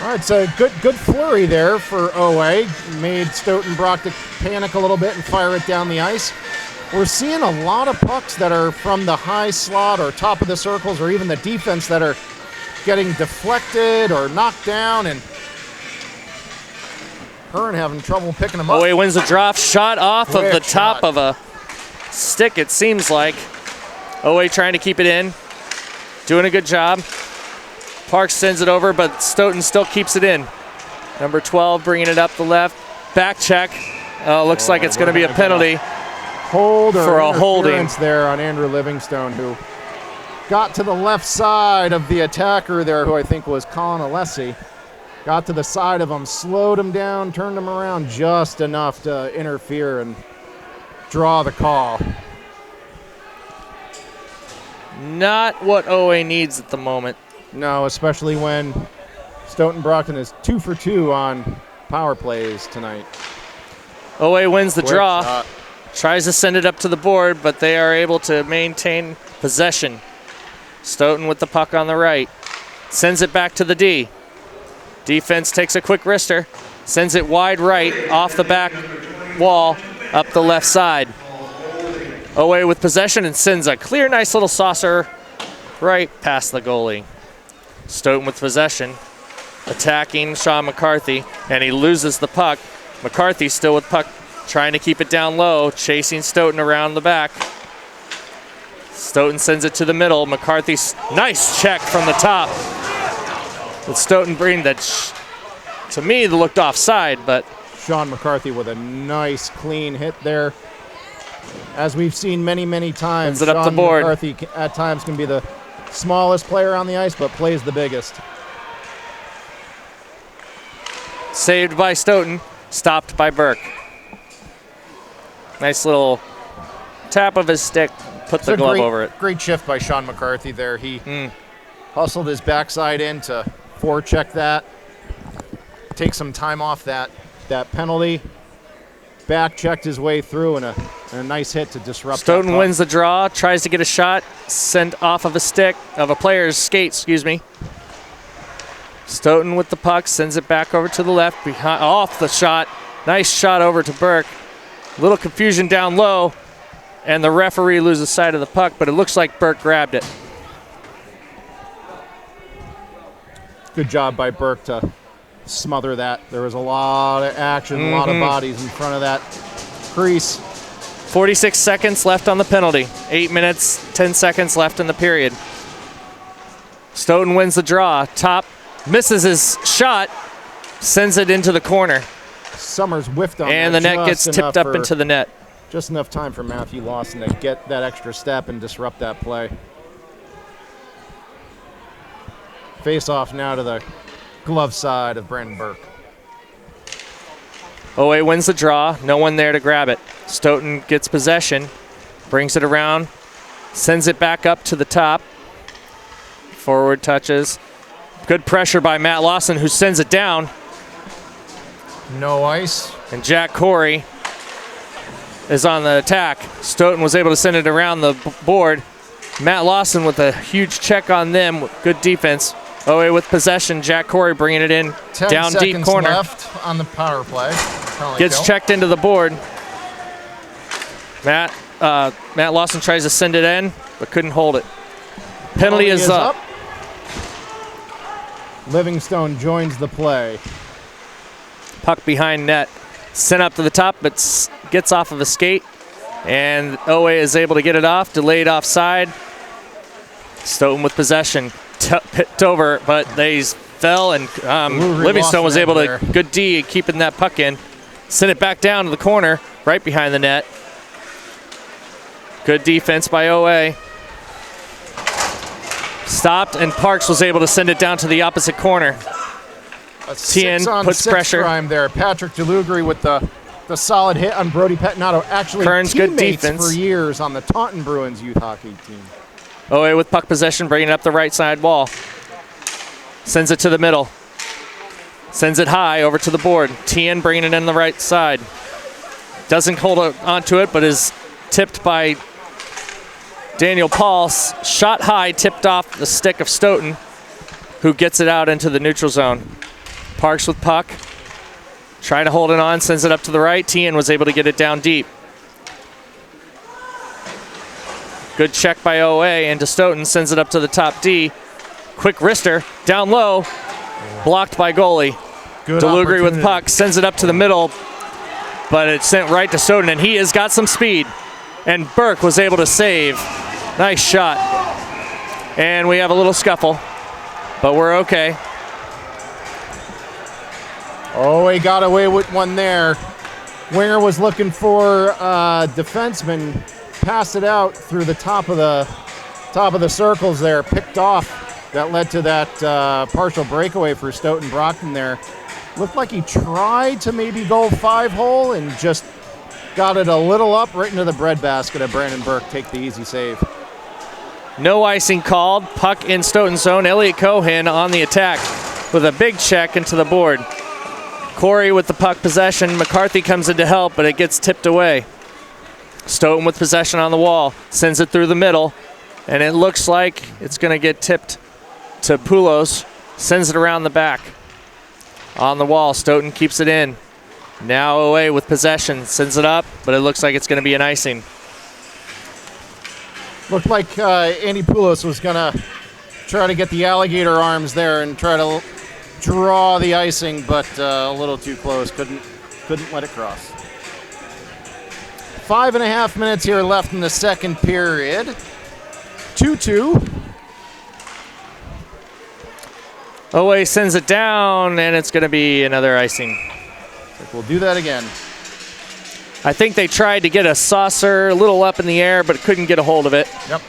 All right, so good flurry there for OA. Made Stoughton Brockton panic a little bit and fire it down the ice. We're seeing a lot of pucks that are from the high slot or top of the circles or even the defense that are getting deflected or knocked down, and Perrin having trouble picking him up. Owe wins the drop. Shot off of Quick the top shot. of a stick, it seems like. Owe trying to keep it in. Doing a good job. Parks sends it over, but Stoughton still keeps it in. Number 12 bringing it up the left. Back check. Looks like it's going to be a penalty. Hold or for a holding. interference there on Andrew Livingstone, who got to the left side of the attacker there, who I think was Colin Alessi. Got to the side of him, slowed him down, turned him around just enough to interfere and draw the call. Not what Owe needs at the moment. No, especially when Stoughton Brockton is 2 for 2 on power plays tonight. Owe wins the Quick draw. shot. Tries to send it up to the board, but they are able to maintain possession. Stoughton with the puck on the right. Sends it back to the D. Defense takes a quick wrister. Sends it wide right off the back wall up the left side. Owe with possession and sends a clear, nice little saucer right past the goalie. Stoughton with possession. Attacking Sean McCarthy, and he loses the puck. McCarthy still with puck, trying to keep it down low, chasing Stoughton around the back. Stoughton sends it to the middle. McCarthy's nice check from the top. With Stoughton bringing that, to me, looked offside, but Sean McCarthy with a nice, clean hit there. As we've seen many, many times, Sends it up Sean the board. McCarthy at times can be the smallest player on the ice, but plays the biggest. saved by Stoughton, stopped by Burke. Nice little tap of his stick, put the glove over it. Great shift by Sean McCarthy there. He hustled his backside in to forecheck that, take some time off that penalty, back checked his way through, and a nice hit to disrupt. Stoughton wins the draw, tries to get a shot, sent off of a stick, of a player's skate, excuse me. Stoughton with the puck, sends it back over to the left, behind, off the shot. Nice shot over to Burke. Little confusion down low, and the referee loses sight of the puck, but it looks like Burke grabbed it. Good job by Burke to smother that. There was a lot of action, a lot of bodies in front of that crease. 46 seconds left on the penalty. 8 minutes, 10 seconds left in the period. Stoughton wins the draw. Top misses his shot, sends it into the corner. Summers whiffed on And that the net just gets tipped enough up into the net. Just enough time for Matthew Lawson to get that extra step and disrupt that play. Face off now to the glove side of Brandon Burke. Owe wins the draw. No one there to grab it. Stoughton gets possession, brings it around, sends it back up to the top. Forward touches. Good pressure by Matt Lawson, who sends it down. No ice. And Jack Corey is on the attack. Stoughton was able to send it around the board. Matt Lawson with a huge check on them. Good defense. Owe with possession. Jack Corey bringing it in 10 down deep seconds corner. left on the power play. Gets checked into the board. Matt Lawson tries to send it in, but couldn't hold it. Penalty is up. Livingstone joins the play. Puck behind net. Sent up to the top, but gets off of a skate. And Owe is able to get it off. Delayed offside. Stoughton with possession. Picked over, but they fell, and Livingstone was able to, good D, keeping that puck in. Sent it back down to the corner, right behind the net. Good defense by Owe. Stopped, and Parks was able to send it down to the opposite corner. Tien puts pressure. Crime there. Patrick DeLugri with the solid hit on Brody Pettinato. Actually, Kern's good teammates defense for years on the Taunton Bruins youth hockey team. Owe with puck possession, bringing it up the right side wall. Sends it to the middle. Sends it high over to the board. Tien bringing it in the right side. Doesn't hold onto it, but is tipped by Daniel Paul. Shot high, tipped off the stick of Stoughton, who gets it out into the neutral zone. Parks with puck. Trying to hold it on, sends it up to the right. Tien was able to get it down deep. Good check by Owe into Stoughton, sends it up to the top D. Quick wrister, down low, blocked by goalie. Good Delugri with opportunity. puck, sends it up to the middle, but it's sent right to Stoughton, and he has got some speed. And Burke was able to save. Nice shot. And we have a little scuffle, but we're okay. Oh, he got away with one there. Winger was looking for defenseman, passed it out through the top of the circles there, picked off. That led to that partial breakaway for Stoughton Brockton there. Looked like he tried to maybe go 5-hole and just got it a little up right into the breadbasket of Brandon Burke. Take the easy save. No icing called. Puck in Stoughton zone. Elliott Cohen on the attack with a big check into the board. Corey with the puck possession. McCarthy comes in to help, but it gets tipped away. Stoughton with possession on the wall. Sends it through the middle, and it looks like it's going to get tipped to Poulos. Sends it around the back. On the wall, Stoughton keeps it in. Now away with possession. Sends it up, but it looks like it's going to be an icing. Looked like Andy Poulos was going to try to get the alligator arms there and try to draw the icing, but a little too close. Couldn't let it cross. 5.5 minutes here left in the second period. 2-2. Owe sends it down, and it's going to be another icing. We'll do that again. I think they tried to get a saucer a little up in the air, but couldn't get a hold of it. Yep.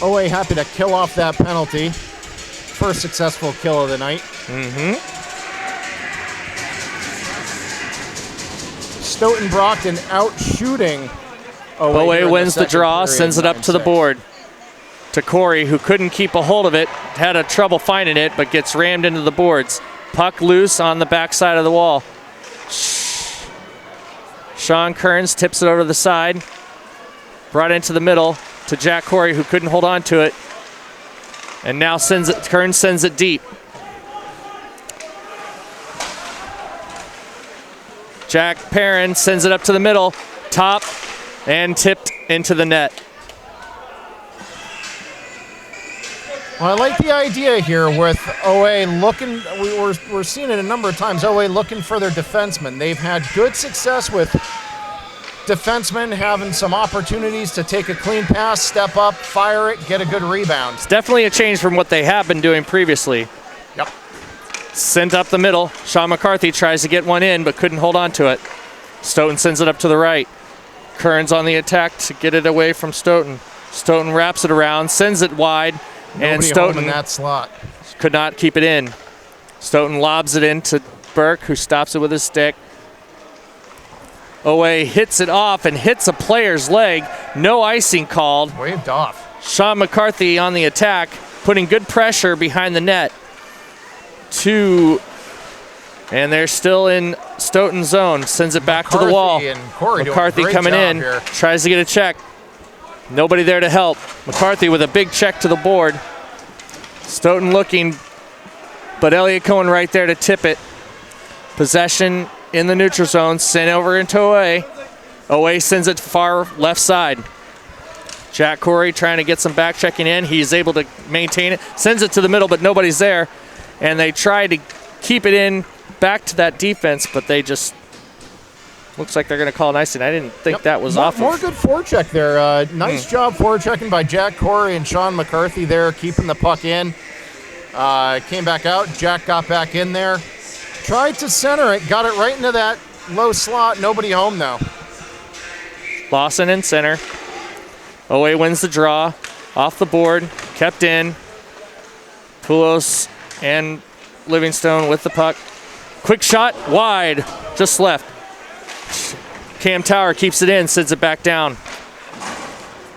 Owe happy to kill off that penalty. First successful kill of the night. Mm-hmm. Stoughton Brockton out shooting. Owe wins the draw, sends it up to the board. To Corey, who couldn't keep a hold of it, had a trouble finding it, but gets rammed into the boards. Puck loose on the backside of the wall. Sean Kearns tips it over to the side. Brought into the middle to Jack Corey, who couldn't hold on to it. And now Kearns sends it deep. Jack Perrin sends it up to the middle, top, and tipped into the net. Well, I like the idea here with OA looking, we're seeing it a number of times, OA looking for their defensemen. They've had good success with defensemen having some opportunities to take a clean pass, step up, fire it, get a good rebound. It's definitely a change from what they have been doing previously. Yep. Sent up the middle. Sean McCarthy tries to get one in, but couldn't hold on to it. Stoughton sends it up to the right. Kearns on the attack to get it away from Stoughton. Stoughton wraps it around, sends it wide. Nobody and home Stoughton in that slot. could not keep it in. Stoughton lobs it into Burke, who stops it with his stick. Owe hits it off and hits a player's leg. No icing called. Waved off. Sean McCarthy on the attack, putting good pressure behind the net. And they're still in Stoughton zone. Sends it back to the wall. And Corey McCarthy doing a great coming job in, here. tries to get a check. Nobody there to help. McCarthy with a big check to the board. Stoughton looking, but Elliott Cohen right there to tip it. Possession in the neutral zone, sent over into Owe. Owe sends it far left side. Jack Corey trying to get some back checking in. He's able to maintain it. Sends it to the middle, but nobody's there. And they tried to keep it in back to that defense, but they just looks like they're going to call an icing. I didn't think that was off. More good forecheck there. Nice job forechecking by Jack Corey and Sean McCarthy there, keeping the puck in. Came back out. Jack got back in there. Tried to center it. Got it right into that low slot. Nobody home though. Lawson in center. Owe wins the draw. Off the board. Kept in. Poulos and Livingstone with the puck. Quick shot. Wide. Just left. Cam Tower keeps it in. Sends it back down.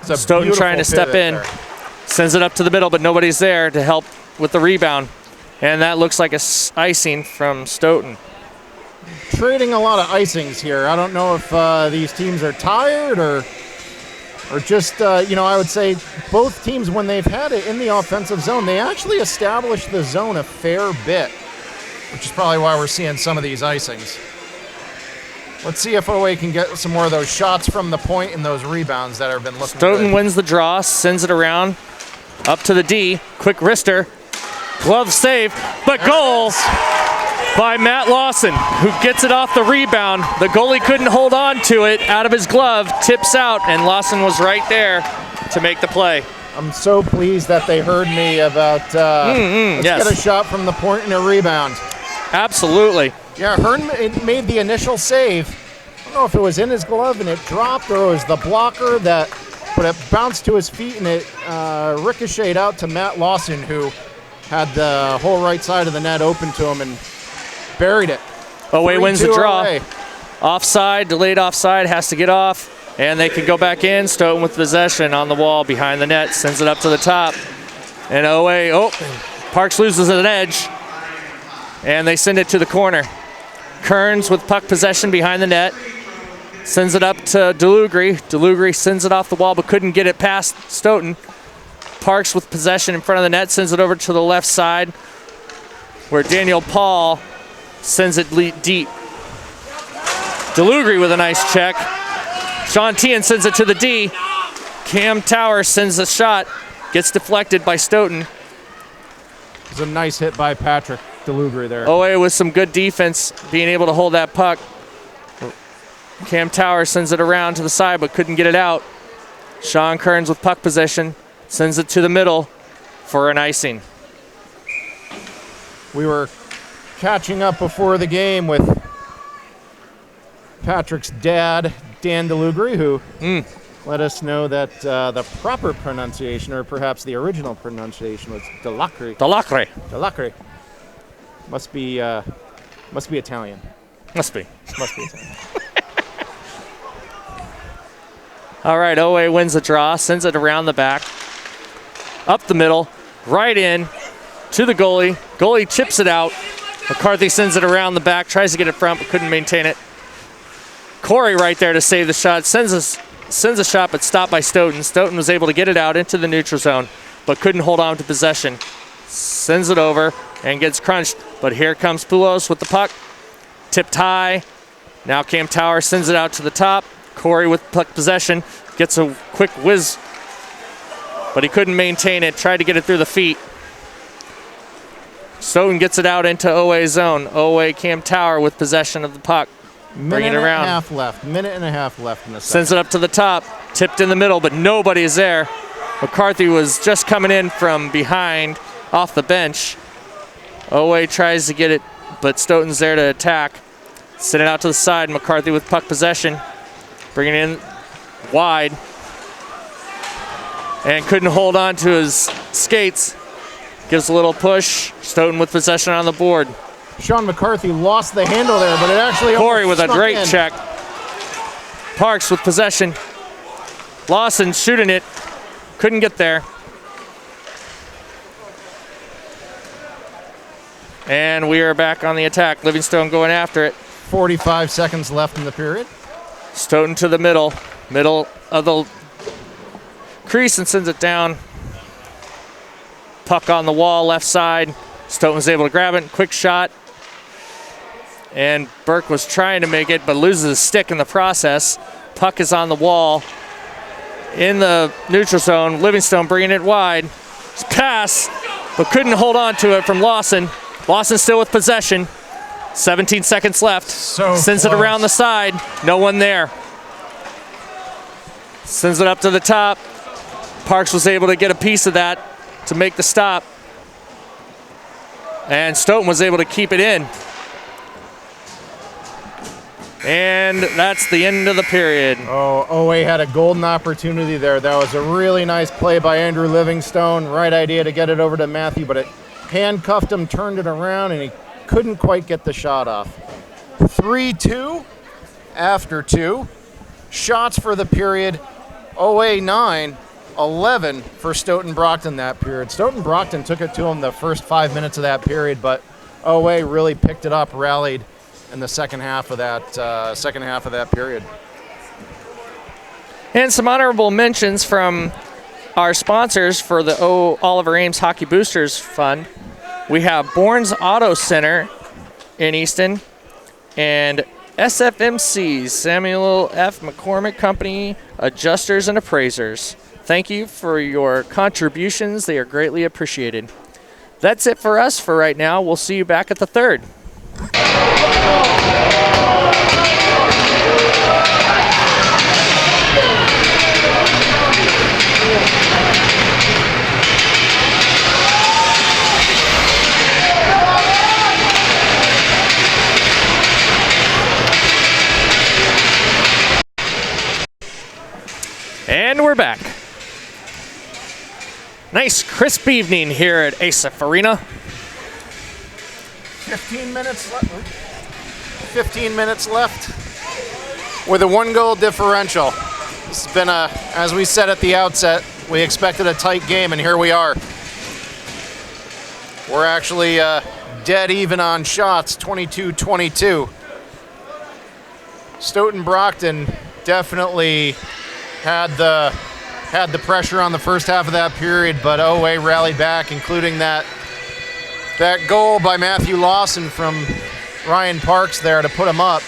Stoughton trying to step in. There. Sends it up to the middle, but nobody's there to help with the rebound. And that looks like a icing from Stoughton. Trading a lot of icings here. I don't know if these teams are tired or just, I would say both teams, when they've had it in the offensive zone, they actually establish the zone a fair bit, which is probably why we're seeing some of these icings. Let's see if OA can get some more of those shots from the point and those rebounds that have been looking Stoughton good. wins the draw, sends it around. Up to the D. Quick wrister. Glove save, but goal by Matt Lawson, who gets it off the rebound. The goalie couldn't hold on to it out of his glove, tips out, and Lawson was right there to make the play. I'm so pleased that they heard me about let's yes. get a shot from the point and a rebound. Absolutely. Yeah, Hearn made the initial save. I don't know if it was in his glove and it dropped or it was the blocker but it bounced to his feet and it ricocheted out to Matt Lawson, who had the whole right side of the net open to him and buried it. OA wins the 3-2 draw. OA. Offside, delayed offside, has to get off. And they can go back in. Stoughton with possession on the wall behind the net. Sends it up to the top. And OA, Parks loses an edge. And they send it to the corner. Kearns with puck possession behind the net. Sends it up to Delugri. Delugri sends it off the wall but couldn't get it past Stoughton. Parks with possession in front of the net. Sends it over to the left side where Daniel Paul sends it deep. Delugri with a nice check. Sean Tian sends it to the D. Cam Tower sends a shot. Gets deflected by Stoughton. It was a nice hit by Patrick Delugri there. OA with some good defense, being able to hold that puck. Cam Tower sends it around to the side but couldn't get it out. Sean Kearns with puck possession. Sends it to the middle for an icing. We were catching up before the game with Patrick's dad, Dan Delugri, who let us know that the proper pronunciation, or perhaps the original pronunciation, was Delacre. Delacre. Delacre. Must be Italian. Must be. Must be Italian. All right, OA wins the draw, sends it around the back, up the middle, right in to the goalie. Goalie chips it out. McCarthy sends it around the back, tries to get it front, but couldn't maintain it. Corey right there to save the shot, sends a shot, but stopped by Stoughton. Stoughton was able to get it out into the neutral zone, but couldn't hold on to possession. Sends it over and gets crunched, but here comes Poulos with the puck. Tipped high. Now Cam Tower sends it out to the top. Corey with puck possession gets a quick whiz, but he couldn't maintain it. Tried to get it through the feet. Stoughton gets it out into OA zone. OA Cam Tower with possession of the puck. Bring it around. Minute and a half left in the second. Sends it up to the top. Tipped in the middle, but nobody is there. McCarthy was just coming in from behind off the bench. OA tries to get it, but Stoughton's there to attack. Send it out to the side. McCarthy with puck possession. Bringing it in wide. And couldn't hold on to his skates. Gives a little push. Stoughton with possession on the board. Sean McCarthy lost the handle there, but it actually Corey with a snuck great in. check. Parks with possession. Lawson shooting it. Couldn't get there. And we are back on the attack. Livingstone going after it. 45 seconds left in the period. Stoughton to the middle of the crease and sends it down. Puck on the wall, left side. Stoughton was able to grab it. Quick shot. And Burke was trying to make it, but loses his stick in the process. Puck is on the wall in the neutral zone. Livingstone bringing it wide. Pass, but couldn't hold on to it from Lawson. Lawson still with possession. 17 seconds left. Sends it around the side. No one there. Sends it up to the top. Parks was able to get a piece of that to make the stop. And Stoughton was able to keep it in. And that's the end of the period. Oh, OA had a golden opportunity there. That was a really nice play by Andrew Livingstone. Right idea to get it over to Matthew, but it handcuffed him, turned it around, and he couldn't quite get the shot off. 3-2 after 2. Shots for the period. OA 9, 11 for Stoughton Brockton that period. Stoughton Brockton took it to him the first 5 minutes of that period, but OA really picked it up, rallied in the second half of that period. And some honorable mentions from our sponsors for the Oliver Ames Hockey Boosters Fund. We have Bourne's Auto Center in Easton and SFMC, Samuel F. McCormick Company, Adjusters and Appraisers. Thank you for your contributions. They are greatly appreciated. That's it for us for right now. We'll see you back at the third. And we're back. Nice crisp evening here at ASIF Arena. 15 minutes left. 15 minutes left with a 1-goal differential. This has been as we said at the outset, we expected a tight game, and here we are. We're actually dead even on shots, 22-22. Stoughton Brockton definitely had the pressure on the first half of that period, but OA rallied back, including that goal by Matthew Lawson from Ryan Parks there to put him up.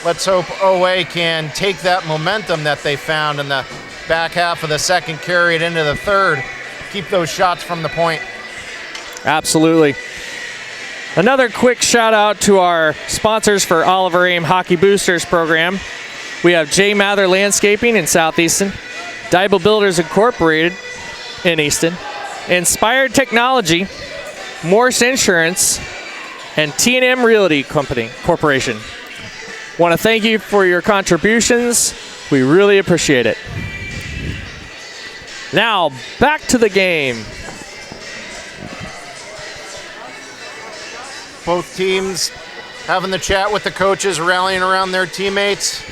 Let's hope OA can take that momentum that they found in the back half of the second, carry it into the third, keep those shots from the point. Absolutely. Another quick shout out to our sponsors for Oliver Aim Hockey Boosters program. We have J. Mather Landscaping in Southeaston, Dybel Builders Incorporated in Easton, Inspired Technology, Morse Insurance, and T&M Realty Corporation. Want to thank you for your contributions. We really appreciate it. Now, back to the game. Both teams having the chat with the coaches, rallying around their teammates,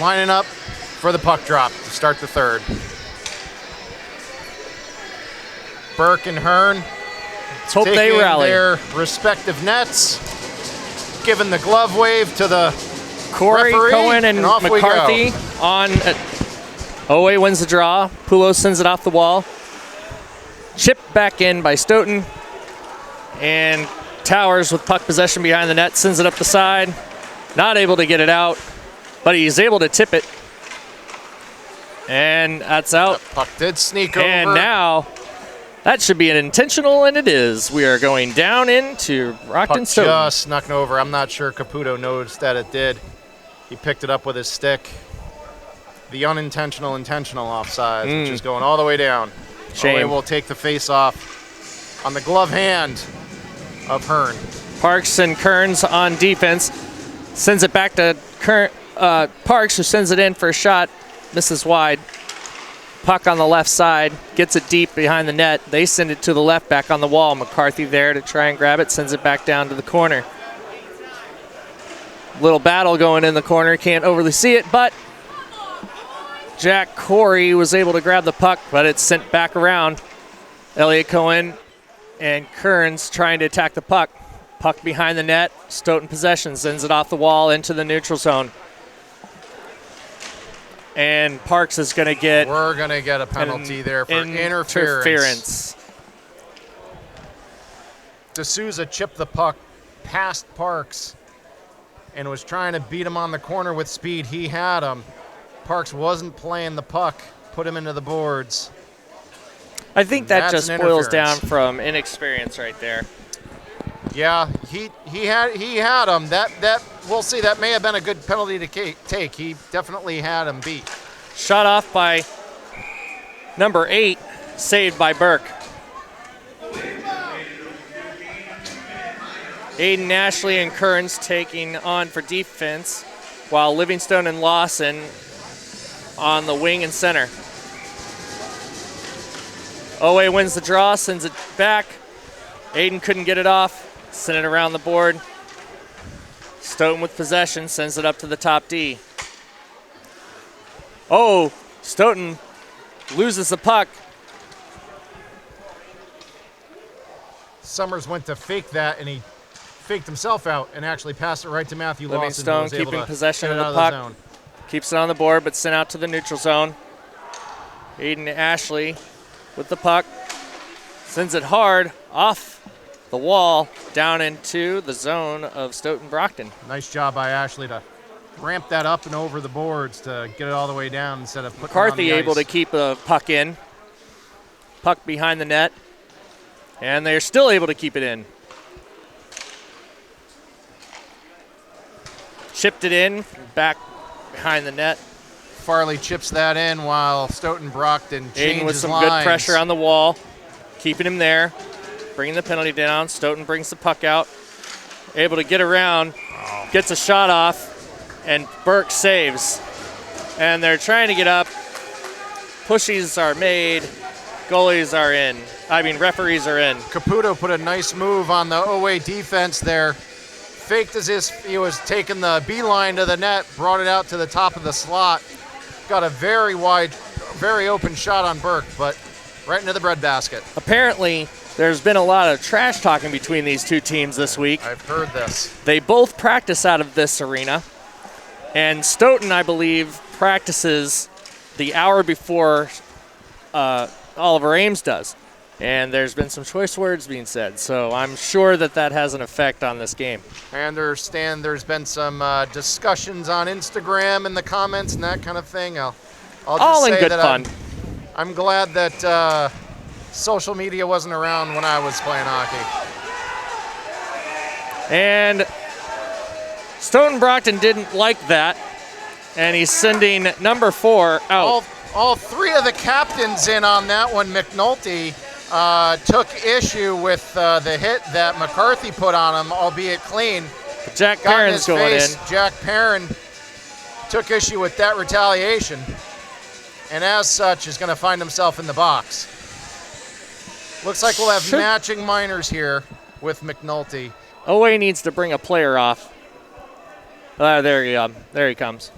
lining up for the puck drop to start the third. Burke and Hearn Let's hope they taking rally. their respective nets, giving the glove wave to the Corey, referee, Cohen, and off we McCarthy go. on. OA wins the draw. Poulos sends it off the wall. Chipped back in by Stoughton. And Towers with puck possession behind the net sends it up the side. Not able to get it out, but he's able to tip it. And that's out. That puck did sneak And over. now that should be an intentional, and it is. We are going down into Brockton Puck Stoughton. just snuck over. I'm not sure Caputo noticed that it did. He picked it up with his stick. The unintentional, intentional offside, which is going all the way down. Shame. OA will take the face off on the glove hand of Hearn. Parks and Kearns on defense. Sends it back to Parks, who sends it in for a shot. Misses wide. Puck on the left side. Gets it deep behind the net. They send it to the left, back on the wall. McCarthy there to try and grab it. Sends it back down to the corner. Little battle going in the corner. Can't overly see it, but Jack Corey was able to grab the puck, but it's sent back around. Elliott, Cohen, and Kearns trying to attack the puck. Puck behind the net. Stoughton possession, sends it off the wall into the neutral zone. And Parks is going to get... We're going to get a penalty there for interference. D'Souza chipped the puck past Parks and was trying to beat him on the corner with speed. He had him. Parks wasn't playing the puck, put him into the boards. I think that That's just an boils down interference. from inexperience right there. Yeah, he had him. That we'll see. That may have been a good penalty to take. He definitely had him beat. Shot off by number 8, saved by Burke. Aiden Ashley and Kearns taking on for defense, while Livingstone and Lawson on the wing and center. OA wins the draw, sends it back. Aiden couldn't get it off, sent it around the board. Stoughton with possession, sends it up to the top D. Oh, Stoughton loses the puck. Summers went to fake that, and he faked himself out and actually passed it right to Matthew Lawson. Livingstone who was able keeping to possession get of it the out puck. zone. Keeps it on the board, but sent out to the neutral zone. Aiden Ashley with the puck. Sends it hard off the wall down into the zone of Stoughton Brockton. Nice job by Ashley to ramp that up and over the boards to get it all the way down instead of putting McCarthy it on the able to ice. keep the puck in. Puck behind the net. And they're still able to keep it in. Chipped it in, back behind the net. Farley chips that in while Stoughton Brockton changes Aiden with some lines. good pressure on the wall, keeping him there, bringing the penalty down. Stoughton brings the puck out, able to get around, gets a shot off, and Burke saves. And they're trying to get up. Pushes are made, goalies are in. Referees are in. Caputo put a nice move on the OA defense there. Faked as if he was taking the beeline to the net, brought it out to the top of the slot. Got a very wide, very open shot on Burke, but right into the breadbasket. Apparently, there's been a lot of trash talking between these two teams this week. I've heard this. They both practice out of this arena. And Stoughton, I believe, practices the hour before Oliver Ames does. And there's been some choice words being said, so I'm sure that has an effect on this game. I understand there's been some discussions on Instagram in the comments and that kind of thing. I'll just All in say good that fun. I'm glad that social media wasn't around when I was playing hockey. And Stoughton Brockton didn't like that, and he's sending number 4 out. All three of the captains in on that one. McNulty took issue with the hit that McCarthy put on him, albeit clean. Jack Got in Perrin's his going face. in. Jack Perrin took issue with that retaliation, and as such is going to find himself in the box. Looks like we'll have matching minors here with McNulty. OA needs to bring a player off. There he comes.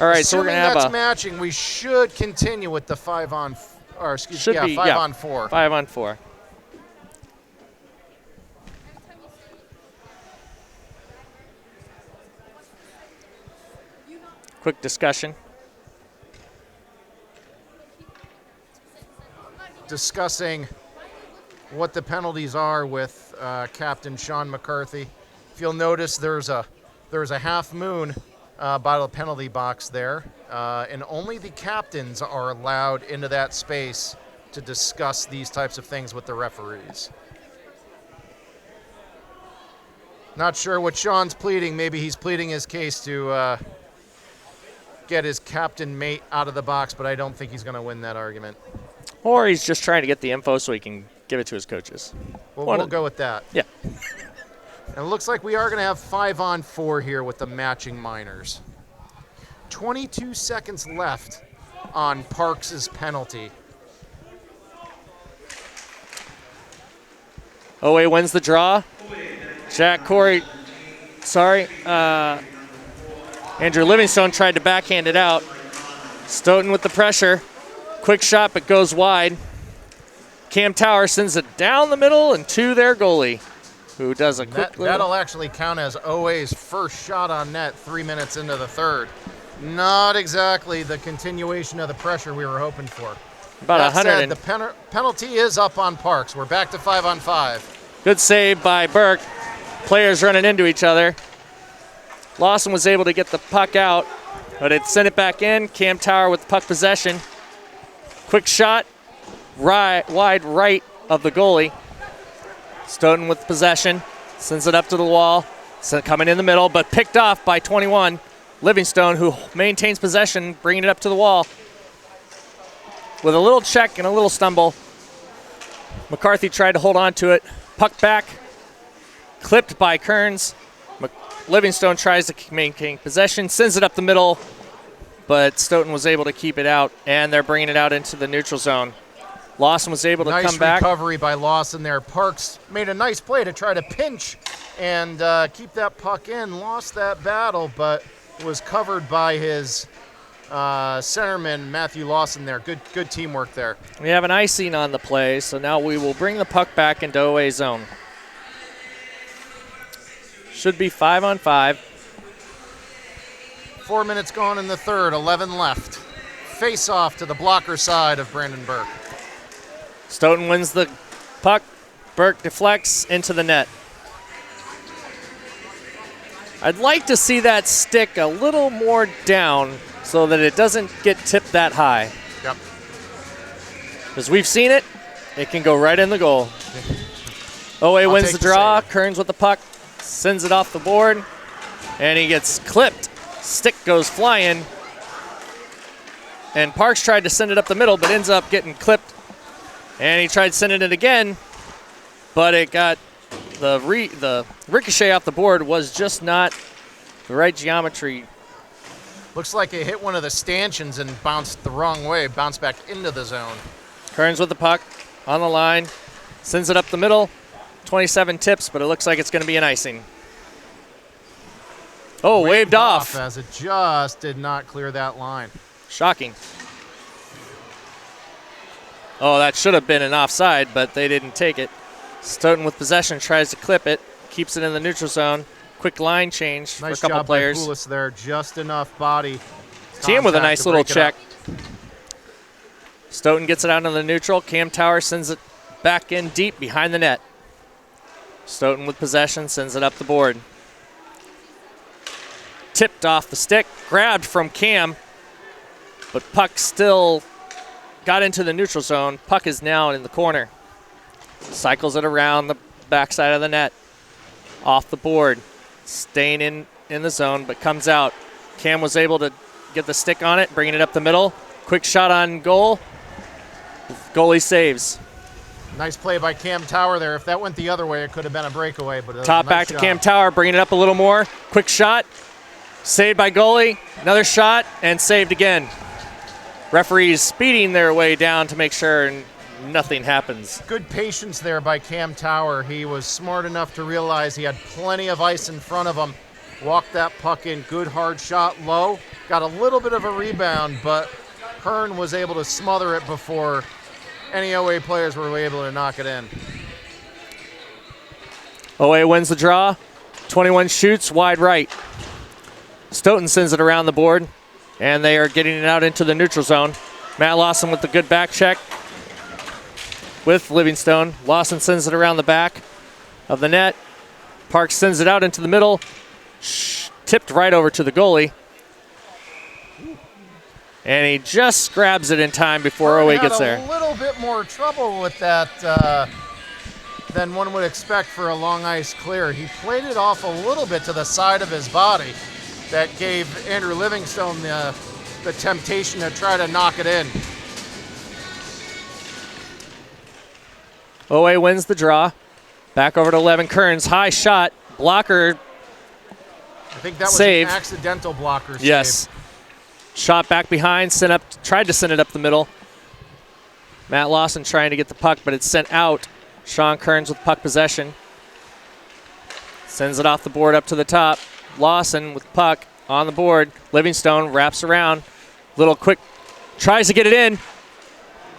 All right, so we're going to have that's matching. We should continue with the 5 on 4. 5 on 4. Quick discussion. Discussing what the penalties are with Captain Sean McCarthy. If you'll notice, there's a half moon by the penalty box there, and only the captains are allowed into that space to discuss these types of things with the referees. Not sure what Sean's pleading. Maybe he's pleading his case to get his captain mate out of the box, but I don't think he's going to win that argument. Or he's just trying to get the info so he can give it to his coaches. Well, we'll go with that. Yeah. And it looks like we are going to have 5 on 4 here with the matching minors. 22 seconds left on Parks' penalty. OA wins the draw. Andrew Livingstone tried to backhand it out. Stoughton with the pressure. Quick shot, but goes wide. Cam Tower sends it down the middle and to their goalie, who does a quick That'll actually count as OA's first shot on net 3 minutes into the third. Not exactly the continuation of the pressure we were hoping for. About That 100. said, the penalty is up on Parks. We're back to 5 on 5. Good save by Burke. Players running into each other. Lawson was able to get the puck out, but it sent it back in. Cam Tower with puck possession. Quick shot, wide right of the goalie. Stoughton with possession, sends it up to the wall. Coming in the middle, but picked off by 21. Livingstone, who maintains possession, bringing it up to the wall. With a little check and a little stumble, McCarthy tried to hold on to it. Puck back, clipped by Kearns. Livingstone tries to maintain possession, sends it up the middle, but Stoughton was able to keep it out, and they're bringing it out into the neutral zone. Lawson was able to come back. Nice recovery by Lawson there. Parks made a nice play to try to pinch and keep that puck in. Lost that battle, but was covered by his centerman, Matthew Lawson there. Good teamwork there. We have an icing on the play, so now we will bring the puck back into OA zone. Should be 5 on 5. 4 minutes gone in the third, 11 left. Face off to the blocker side of Brandon Burke. Stoughton wins the puck. Burke deflects into the net. I'd like to see that stick a little more down so that it doesn't get tipped that high. Yep. Because we've seen it, it can go right in the goal. OA wins the draw. Kearns with the puck, sends it off the board, and he gets clipped. Stick goes flying. And Parks tried to send it up the middle, but ends up getting clipped. And he tried sending it again, but it got the ricochet off the board was just not the right geometry. Looks like it hit one of the stanchions and bounced the wrong way, bounced back into the zone. Kearns with the puck on the line, sends it up the middle. 27 tips, but it looks like it's going to be an icing. Oh, waved off. As it just did not clear that line. Shocking. Oh, that should have been an offside, but they didn't take it. Stoughton with possession tries to clip it, keeps it in the neutral zone. Quick line change Nice for a couple job players. by Poulos there, just enough body. Team with a nice little check. Up. Stoughton gets it out in the neutral. Cam Tower sends it back in deep behind the net. Stoughton with possession sends it up the board. Tipped off the stick, grabbed from Cam, but puck still got into the neutral zone. Puck is now in the corner. Cycles it around the backside of the net. Off the board. Staying in the zone, but comes out. Cam was able to get the stick on it, bringing it up the middle. Quick shot on goal. Goalie saves. Nice play by Cam Tower there. If that went the other way, it could have been a breakaway. But Top back to Cam Tower, bringing it up a little more. Quick shot. Saved by goalie. Another shot, and saved again. Referees speeding their way down to make sure nothing happens. Good patience there by Cam Tower. He was smart enough to realize he had plenty of ice in front of him. Walked that puck in. Good hard shot low. Got a little bit of a rebound, but Perrin was able to smother it before any OA players were able to knock it in. OA wins the draw. 21 shoots wide right. Stoughton sends it around the board, and they are getting it out into the neutral zone. Matt Lawson with the good back check with Livingstone. Lawson sends it around the back of the net. Parks sends it out into the middle. Tipped right over to the goalie. And he just grabs it in time before OA gets there. A little bit more trouble with that than one would expect for a long ice clear. He played it off a little bit to the side of his body. That gave Andrew Livingstone the temptation to try to knock it in. OA wins the draw. Back over to 11. Kearns, high shot. Blocker. I think that was save. An accidental blocker save. Yes. Shot back behind, tried to send it up the middle. Matt Lawson trying to get the puck, but it's sent out. Sean Kearns with puck possession. Sends it off the board up to the top. Lawson with puck on the board. Livingstone wraps around. Little quick, tries to get it in,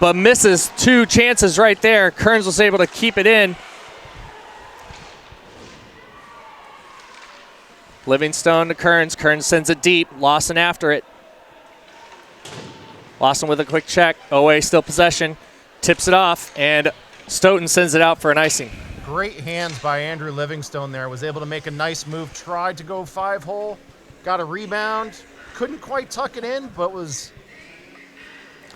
but misses two chances right there. Kearns was able to keep it in. Livingstone to Kearns. Kearns sends it deep. Lawson after it. Lawson with a quick check. OA still possession. Tips it off, and Stoughton sends it out for an icing. Great hands by Andrew Livingstone there. Was able to make a nice move. Tried to go 5-hole. Got a rebound. Couldn't quite tuck it in, but was...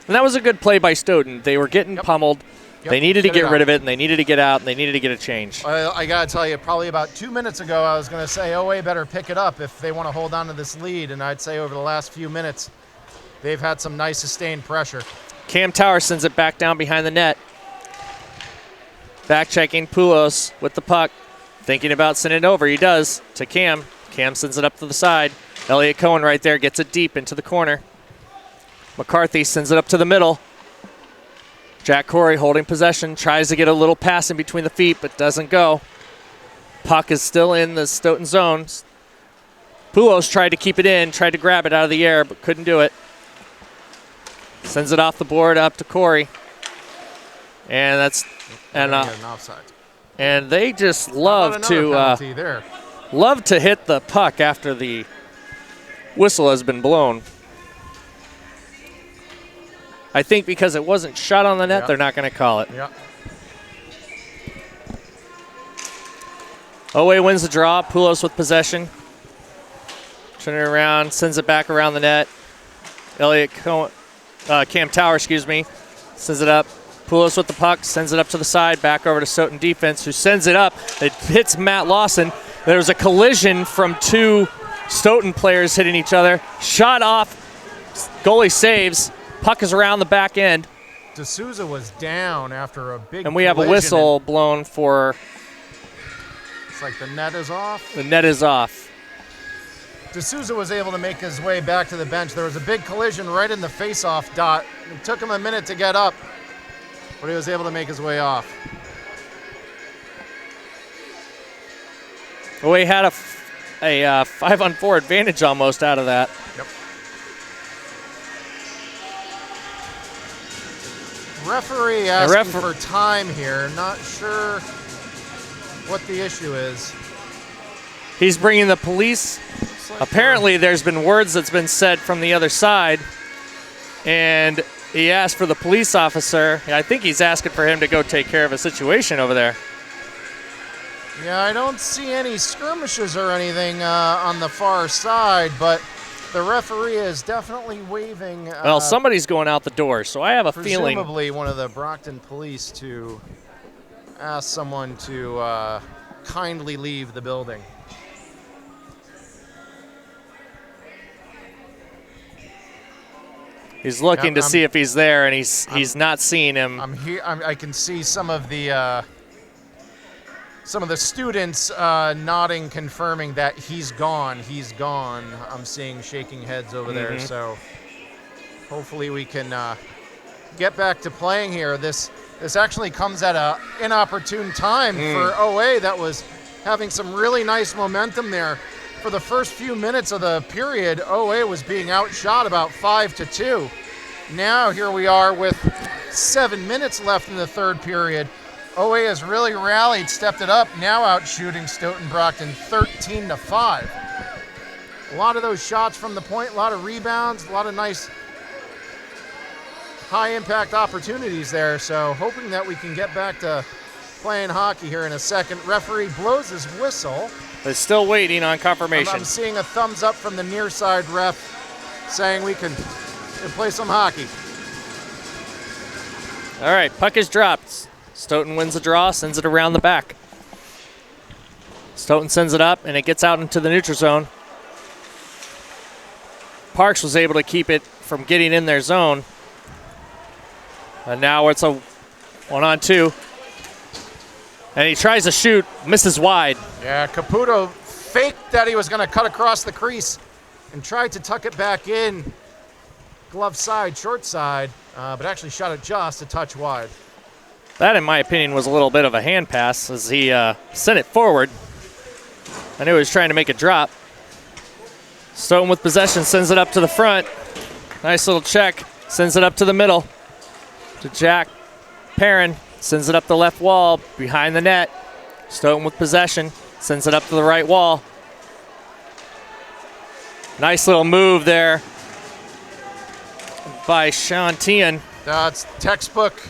And that was a good play by Stoughton. They were getting pummeled. Yep. They needed to get rid of it, and they needed to get out, and they needed to get a change. I got to tell you, probably about 2 minutes ago, I was going to say OA better pick it up if they want to hold on to this lead. And I'd say over the last few minutes, they've had some nice sustained pressure. Cam Tower sends it back down behind the net. Back checking Poulos with the puck. Thinking about sending it over. He does to Cam. Cam sends it up to the side. Elliott Cohen right there gets it deep into the corner. McCarthy sends it up to the middle. Jack Corey holding possession. Tries to get a little pass in between the feet, but doesn't go. Puck is still in the Stoughton zone. Poulos tried to keep it in, tried to grab it out of the air, but couldn't do it. Sends it off the board up to Corey. And that's... And they just love to hit the puck after the whistle has been blown. I think because it wasn't shot on the net, they're not going to call it. Yeah. OA wins the draw. Poulos with possession. Turn it around, sends it back around the net. Elliott, Cohen, Cam Tower, excuse me, sends it up. Poulos with the puck, sends it up to the side, back over to Stoughton defense, who sends it up. It hits Matt Lawson. There was a collision from two Stoughton players hitting each other. Shot off, goalie saves. Puck is around the back end. D'Souza was down after a big And we have a collision, whistle blown for It's like the net is off. the net is off. D'Souza was able to make his way back to the bench. There was a big collision right in the face-off dot. It took him a minute to get up, but he was able to make his way off. Well, we had a 5-on-4 advantage almost out of that. Yep. Referee asking for time here. Not sure what the issue is. He's bringing the police. Like Apparently, there's been words that's been said from the other side, and he asked for the police officer. I think he's asking for him to go take care of a situation over there. Yeah, I don't see any skirmishes or anything on the far side, but the referee is definitely waving. Well, somebody's going out the door, so I have a feeling. Presumably one of the Brockton police to ask someone to kindly leave the building. He's looking to see if he's there, and he's not seeing him. I'm here. I can see some of the students nodding, confirming that he's gone. He's gone. I'm seeing shaking heads over there. So hopefully we can get back to playing here. This actually comes at an inopportune time for OA that was having some really nice momentum there. For the first few minutes of the period, OA was being outshot about 5-2. Now here we are with 7 minutes left in the third period. OA has really rallied, stepped it up, now out shooting Stoughton Brockton 13-5. A lot of those shots from the point, a lot of rebounds, a lot of nice high impact opportunities there. So hoping that we can get back to playing hockey here in a second. Referee blows his whistle. They're still waiting on confirmation. I'm seeing a thumbs up from the near side ref saying we can play some hockey. All right, puck is dropped. Stoughton wins the draw, sends it around the back. Stoughton sends it up, and it gets out into the neutral zone. Parks was able to keep it from getting in their zone. And now it's a 1-on-2. And he tries to shoot, misses wide. Yeah, Caputo faked that he was going to cut across the crease and tried to tuck it back in. Glove side, short side, but actually shot it just a touch wide. That, in my opinion, was a little bit of a hand pass as he sent it forward. I knew he was trying to make a drop. Stoughton with possession, sends it up to the front. Nice little check, sends it up to the middle to Jack Perrin. Sends it up the left wall, behind the net. Stoughton with possession, sends it up to the right wall. Nice little move there by Sean Tian. That's textbook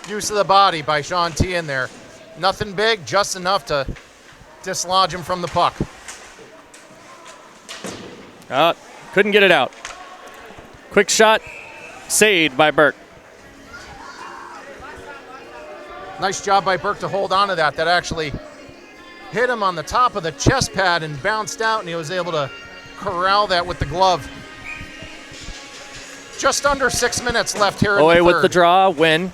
use of the body by Sean Tian there. Nothing big, just enough to dislodge him from the puck. Couldn't get it out. Quick shot, saved by Burke. Nice job by Burke to hold on to that. That actually hit him on the top of the chest pad and bounced out, and he was able to corral that with the glove. Just under 6 minutes left here in the third. with the draw, win.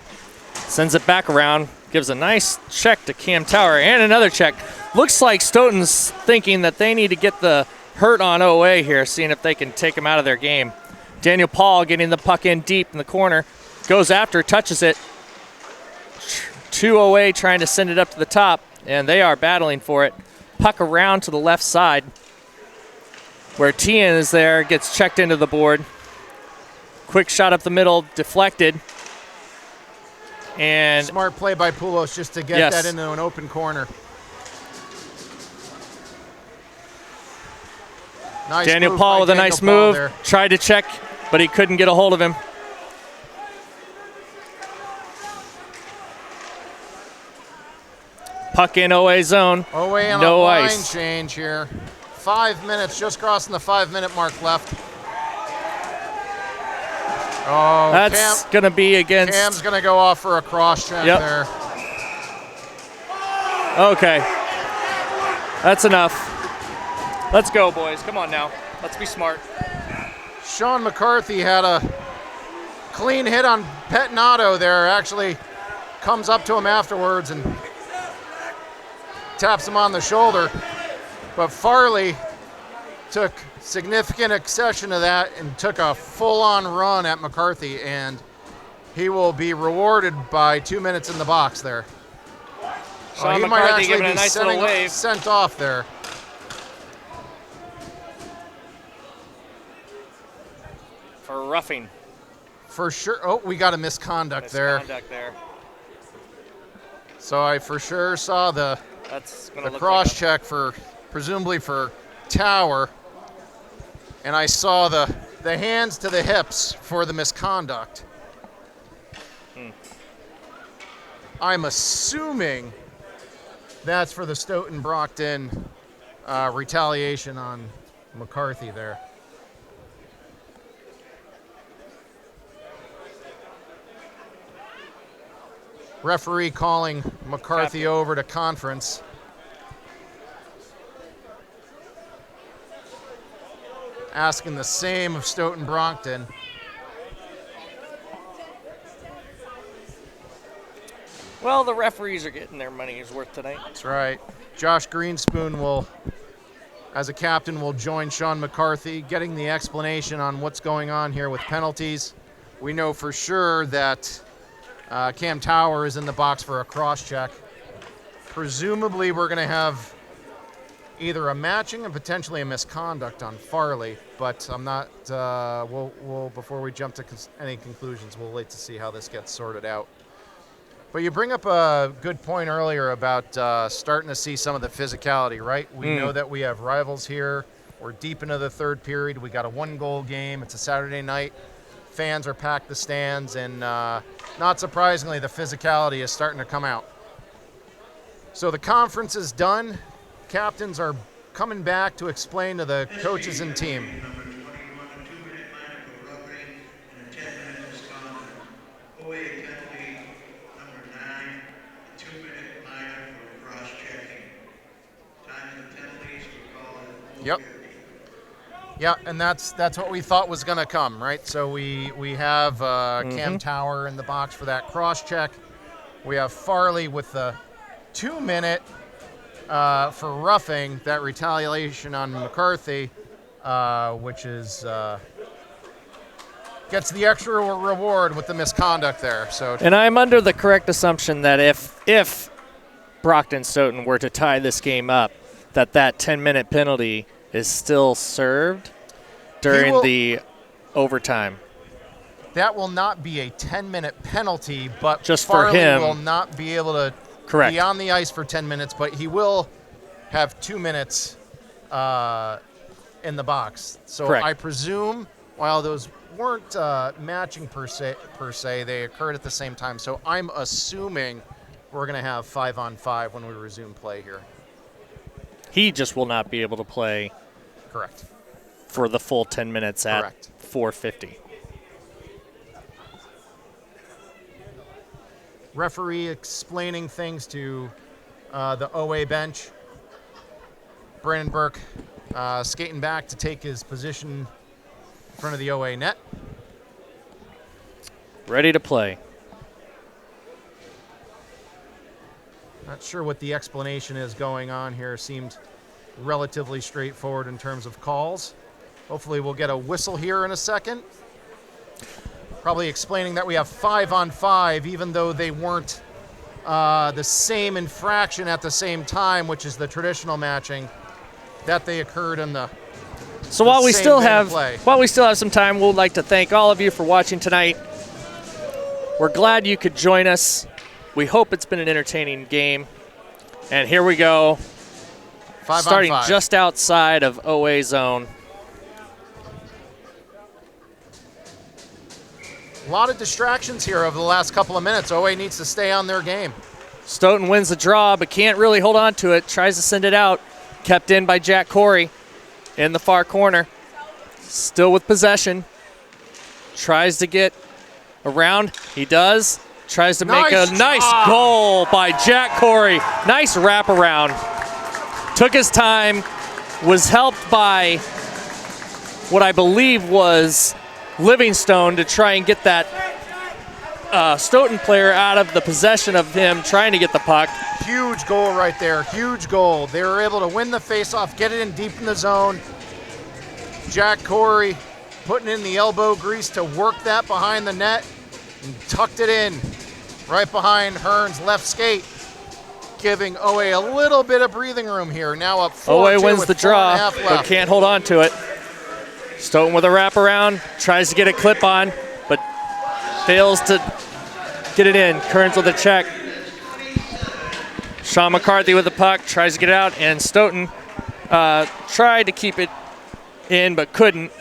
Sends it back around. Gives a nice check to Cam Tower and another check. Looks like Stoughton's thinking that they need to get the hurt on OA here, seeing if they can take him out of their game. Daniel Paul getting the puck in deep in the corner. Goes after, touches it. 2 OA trying to send it up to the top, and they are battling for it. Puck around to the left side where Tian is there, gets checked into the board. Quick shot up the middle, deflected. And smart play by Poulos just to get that into an open corner. Nice Daniel move Paul by with a Daniel nice Paul move. there. Tried to check, but he couldn't get a hold of him. Puck in OA zone. OA on no a line ice. change here. 5 minutes, just crossing the 5-minute mark left. Oh, That's going to be against... Cam's going to go off for a cross check there. Okay. That's enough. Let's go, boys. Come on now. Let's be smart. Sean McCarthy had a clean hit on Pettinato there. Actually comes up to him afterwards and taps him on the shoulder. But Farley took significant accession of that and took a full-on run at McCarthy, and he will be rewarded by 2 minutes in the box there. Sean he might McCarthy actually giving be a nice little wave. sent off there. For roughing. For sure. Oh, we got a misconduct there. So I for sure saw the cross check for, presumably for Tower, and I saw the hands to the hips for the misconduct. I'm assuming that's for the Stoughton Brockton retaliation on McCarthy there. Referee calling McCarthy over to conference. Asking the same of Stoughton Brockton. Well, the referees are getting their money's worth tonight. That's right. Josh Greenspoon will, as a captain, will join Sean McCarthy, getting the explanation on what's going on here with penalties. We know for sure that Cam Tower is in the box for a cross check. Presumably, we're going to have either a matching and potentially a misconduct on Farley, but I'm not. We'll before we jump to any conclusions, we'll wait to see how this gets sorted out. But you bring up a good point earlier about starting to see some of the physicality, right? We know that we have rivals here. We're deep into the third period. We got a 1-goal game. It's a Saturday night. Fans are packed the stands, and not surprisingly, the physicality is starting to come out. So the conference is done. Captains are coming back to explain to the coaches and team. Number 21, a 2-minute lineup for roughing and a 10-minute misconduct. OA penalty number 9, a 2-minute lineup for cross-checking. Time of the penalties were called at 4:50. Yep. Yeah, and that's what we thought was going to come, right? So we have Cam Tower in the box for that cross-check. We have Farley with the 2-minute for roughing, that retaliation on McCarthy, which is gets the extra reward with the misconduct there. So, and I'm under the correct assumption that if Brockton Stoughton were to tie this game up, that 10-minute penalty is still served during the overtime. That will not be a 10-minute penalty, but just Farley for him will not be able to be on the ice for 10 minutes, but he will have 2 minutes in the box. So I presume while those weren't matching per se, they occurred at the same time. So I'm assuming we're going to have 5-on-5 when we resume play here. He just will not be able to play. Correct. For the full 10 minutes at 4:50. Referee explaining things to the OA bench. Brandon Burke skating back to take his position in front of the OA net. Ready to play. Not sure what the explanation is going on here. Seemed relatively straightforward in terms of calls. Hopefully we'll get a whistle here in a second. Probably explaining that we have 5-on-5, even though they weren't the same infraction at the same time, which is the traditional matching, that they occurred in the. So while we still have some time, we'd like to thank all of you for watching tonight. We're glad you could join us. We hope it's been an entertaining game. And here we go. 5-on-5. Starting just outside of OA zone. A lot of distractions here over the last couple of minutes. OA needs to stay on their game. Stoughton wins the draw, but can't really hold on to it. Tries to send it out. Kept in by Jack Corey. in the far corner. Still with possession. Tries to get around. He does. Tries to make a nice goal by Jack Corey. Nice wraparound. Took his time. Was helped by what I believe was Livingstone to try and get that Stoughton player out of the possession of him trying to get the puck. Huge goal right there. Huge goal. They were able to win the faceoff, get it in deep in the zone. Jack Corey putting in the elbow grease to work that behind the net and tucked it in right behind Hearn's left skate, giving OA a little bit of breathing room here. Now up 4-2 OA wins with the draw, 4.5 but left. can't hold on to it. Stoughton with a wraparound, tries to get a clip on, but fails to get it in. Kearns with a check. Sean McCarthy with the puck, tries to get it out, and Stoughton tried to keep it in but couldn't,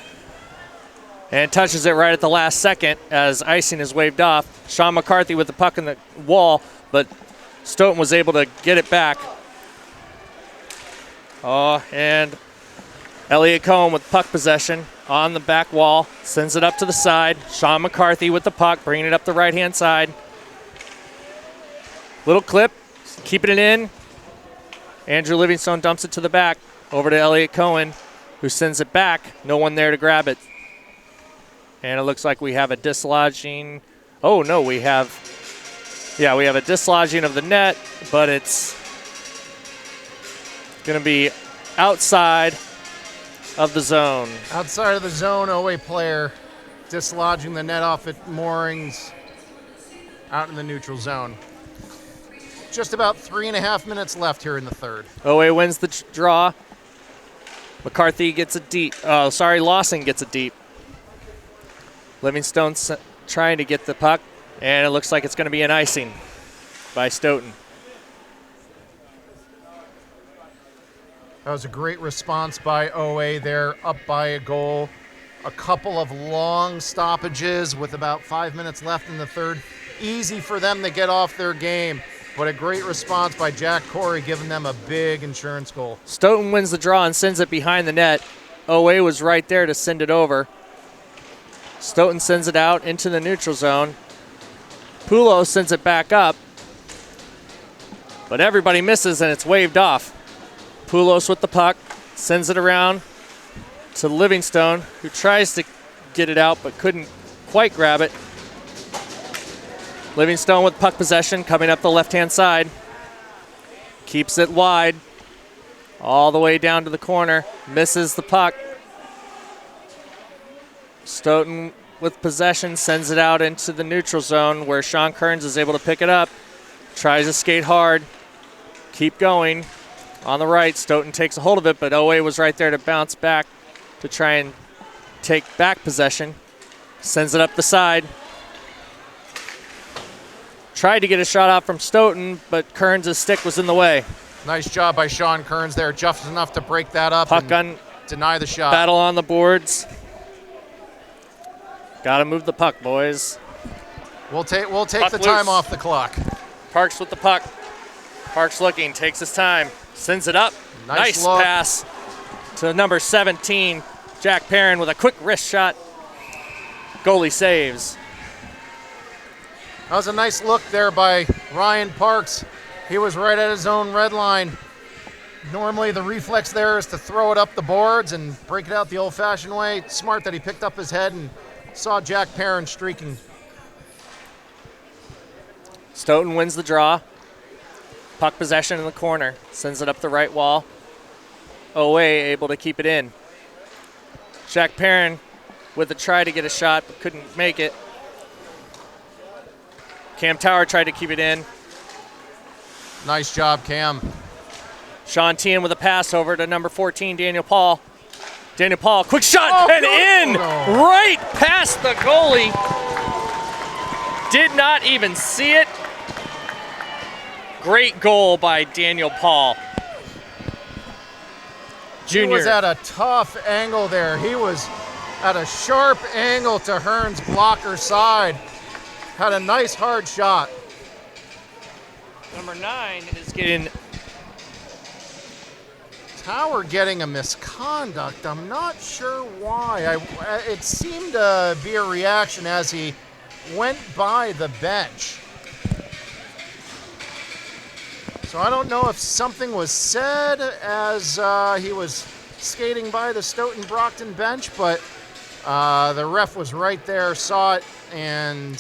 and touches it right at the last second as icing is waved off. Sean McCarthy with the puck in the wall, but Stoughton was able to get it back. Oh, and Elliott Cohen with puck possession on the back wall, sends it up to the side. Sean McCarthy with the puck, bringing it up the right-hand side. Little clip, keeping it in. Andrew Livingstone dumps it to the back, over to Elliott Cohen, who sends it back. No one there to grab it. And it looks like we have a dislodging. Oh, no, we have a dislodging of the net, but it's going to be outside of the zone. Outside of the zone, OA player dislodging the net off at moorings out in the neutral zone. Just about 3.5 minutes left here in the third. OA wins the draw. McCarthy gets a deep. Lawson gets a deep. Livingstone trying to get the puck, and it looks like it's going to be an icing by Stoughton. That was a great response by OA there, up by a goal. A couple of long stoppages with about 5 minutes left in the third. Easy for them to get off their game, but a great response by Jack Corey, giving them a big insurance goal. Stoughton wins the draw and sends it behind the net. OA was right there to send it over. Stoughton sends it out into the neutral zone. Pulo sends it back up, but everybody misses and it's waved off. Poulos with the puck, sends it around to Livingstone, who tries to get it out but couldn't quite grab it. Livingstone with puck possession, coming up the left-hand side. Keeps it wide, all the way down to the corner, misses the puck. Stoughton with possession, sends it out into the neutral zone where Sean Kearns is able to pick it up. Tries to skate hard, keep going. On the right, Stoughton takes a hold of it, but OA was right there to bounce back to try and take back possession. Sends it up the side. Tried to get a shot out from Stoughton, but Kearns' stick was in the way. Nice job by Sean Kearns there, just enough to break that up Puck and on deny the shot. battle on the boards. Got to move the puck, boys. We'll take Puck the time loose. off the clock. Parks with the puck. Parks looking, takes his time, sends it up. Nice Nice look. pass to number 17, Jack Perrin with a quick wrist shot. Goalie saves. That was a nice look there by Ryan Parks. He was right at his own red line. Normally the reflex there is to throw it up the boards and break it out the old-fashioned way. Smart that he picked up his head and saw Jack Perrin streaking. Stoughton wins the draw. Puck possession in the corner. Sends it up the right wall. OA able to keep it in. Jack Perrin with a try to get a shot, but couldn't make it. Cam Tower tried to keep it in. Nice job, Cam. Sean Tian with a pass over to number 14, Daniel Paul. Daniel Paul, quick shot, and in! No. Right past the goalie. Did not even see it. Great goal by Daniel Paul. Junior. He was at a tough angle there. He was at a sharp angle to Hearn's blocker side. Had a nice hard shot. Number 9 is getting Tower getting a misconduct. I'm not sure why. It seemed to be a reaction as he went by the bench. So I don't know if something was said as he was skating by the Stoughton Brockton bench, but the ref was right there, saw it, and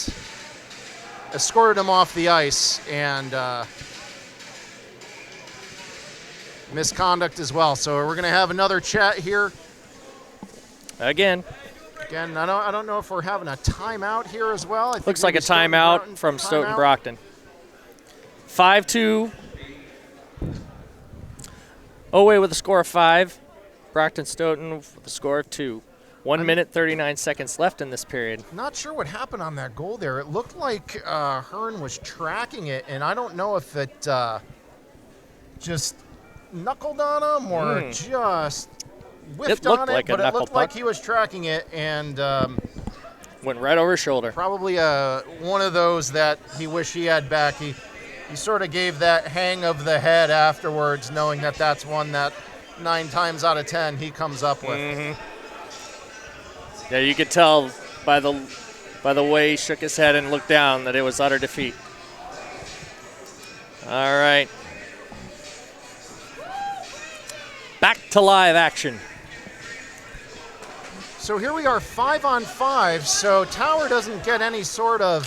escorted him off the ice, and misconduct as well. So we're going to have another chat here. Again, I don't know if we're having a timeout here as well. I think looks like a maybe Stoughton timeout Brockton- from Stoughton timeout. Brockton. 5-2. Oway with a score of 5. Brockton Stoughton with a score of 2. 1 minute, 39 seconds left in this period. Not sure what happened on that goal there. It looked like Hearn was tracking it, and I don't know if it just knuckled on him or just whiffed looked on it, like a but it knuckle looked like puck. he was tracking it, and Went right over his shoulder. probably one of those that he wished he had back. He sort of gave that hang of the head afterwards, knowing that that's one that 9 times out of 10 he comes up with. Yeah, you could tell by the way he shook his head and looked down that it was utter defeat. All right. Back to live action. So here we are 5-on-5, so Tower doesn't get any sort of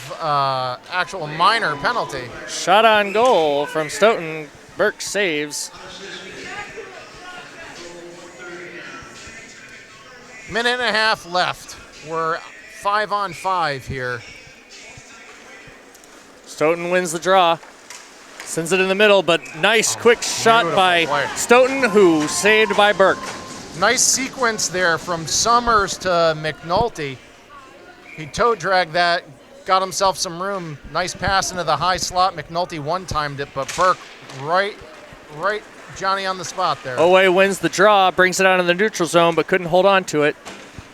actual minor penalty. Shot on goal from Stoughton. Burke saves. Minute and a half left. We're 5-on-5 here. Stoughton wins the draw. Sends it in the middle, but nice quick shot beautiful by play. Stoughton, who saved by Burke. Nice sequence there from Summers to McNulty. He toe dragged that, got himself some room. Nice pass into the high slot. McNulty one-timed it, but Burke right Johnny on the spot there. Oway wins the draw, brings it out in the neutral zone, but couldn't hold on to it.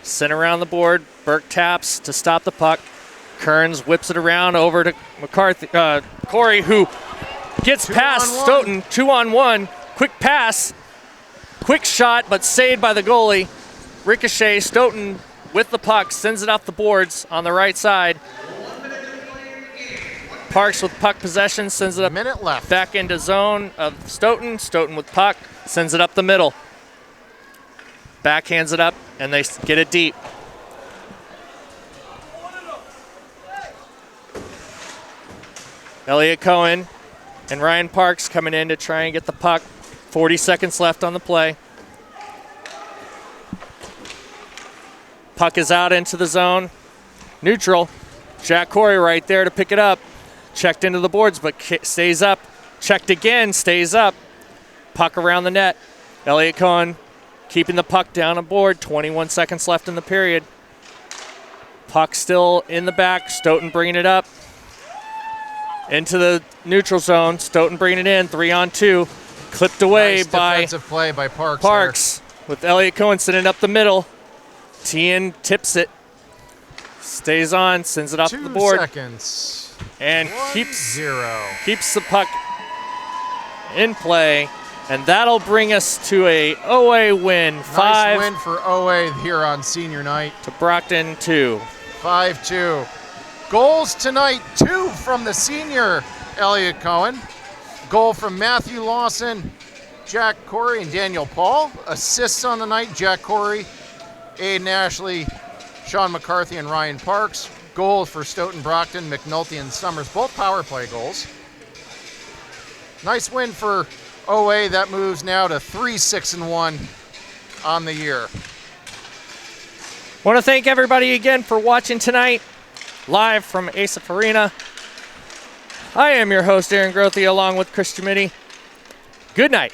Sent around the board. Burke taps to stop the puck. Kearns whips it around over to Corey, who gets past 2-on-1. Stoughton. 2-on-1. Quick pass. Quick shot, but saved by the goalie. Ricochet. Stoughton with the puck. Sends it off the boards on the right side. Parks with puck possession. Sends it A up minute left. back into zone of Stoughton. Stoughton with puck. Sends it up the middle. Backhands it up, and they get it deep. Elliott Cohen and Ryan Parks coming in to try and get the puck. 40 seconds left on the play. Puck is out into the zone. Neutral. Jack Corey right there to pick it up. Checked into the boards, but stays up. Checked again, stays up. Puck around the net. Elliott Cohen keeping the puck down on board. 21 seconds left in the period. Puck still in the back. Stoughton bringing it up. Into the neutral zone. Stoughton bringing it in. 3-on-2. Clipped away Nice by defensive play by Parks. Parks. With Elliott Cohen sitting up the middle. Tien tips it. Stays on. Sends it There. off 2 the board. seconds. And 1-0. keeps the puck in play. And that'll bring us to a OA win. Nice 5 win for OA here on senior night. to Brockton 2. 5-2. Goals tonight, 2 from the senior Elliott Cohen. Goal from Matthew Lawson, Jack Corey, and Daniel Paul. Assists on the night, Jack Corey, Aiden Ashley, Sean McCarthy, and Ryan Parks. Goal for Stoughton Brockton, McNulty, and Summers, both power play goals. Nice win for OA. That moves now to 3-6-1 on the year. Want to thank everybody again for watching tonight, live from ASIF Arena. I am your host, Aaron Grothy, along with Chris Jamiti. Good night.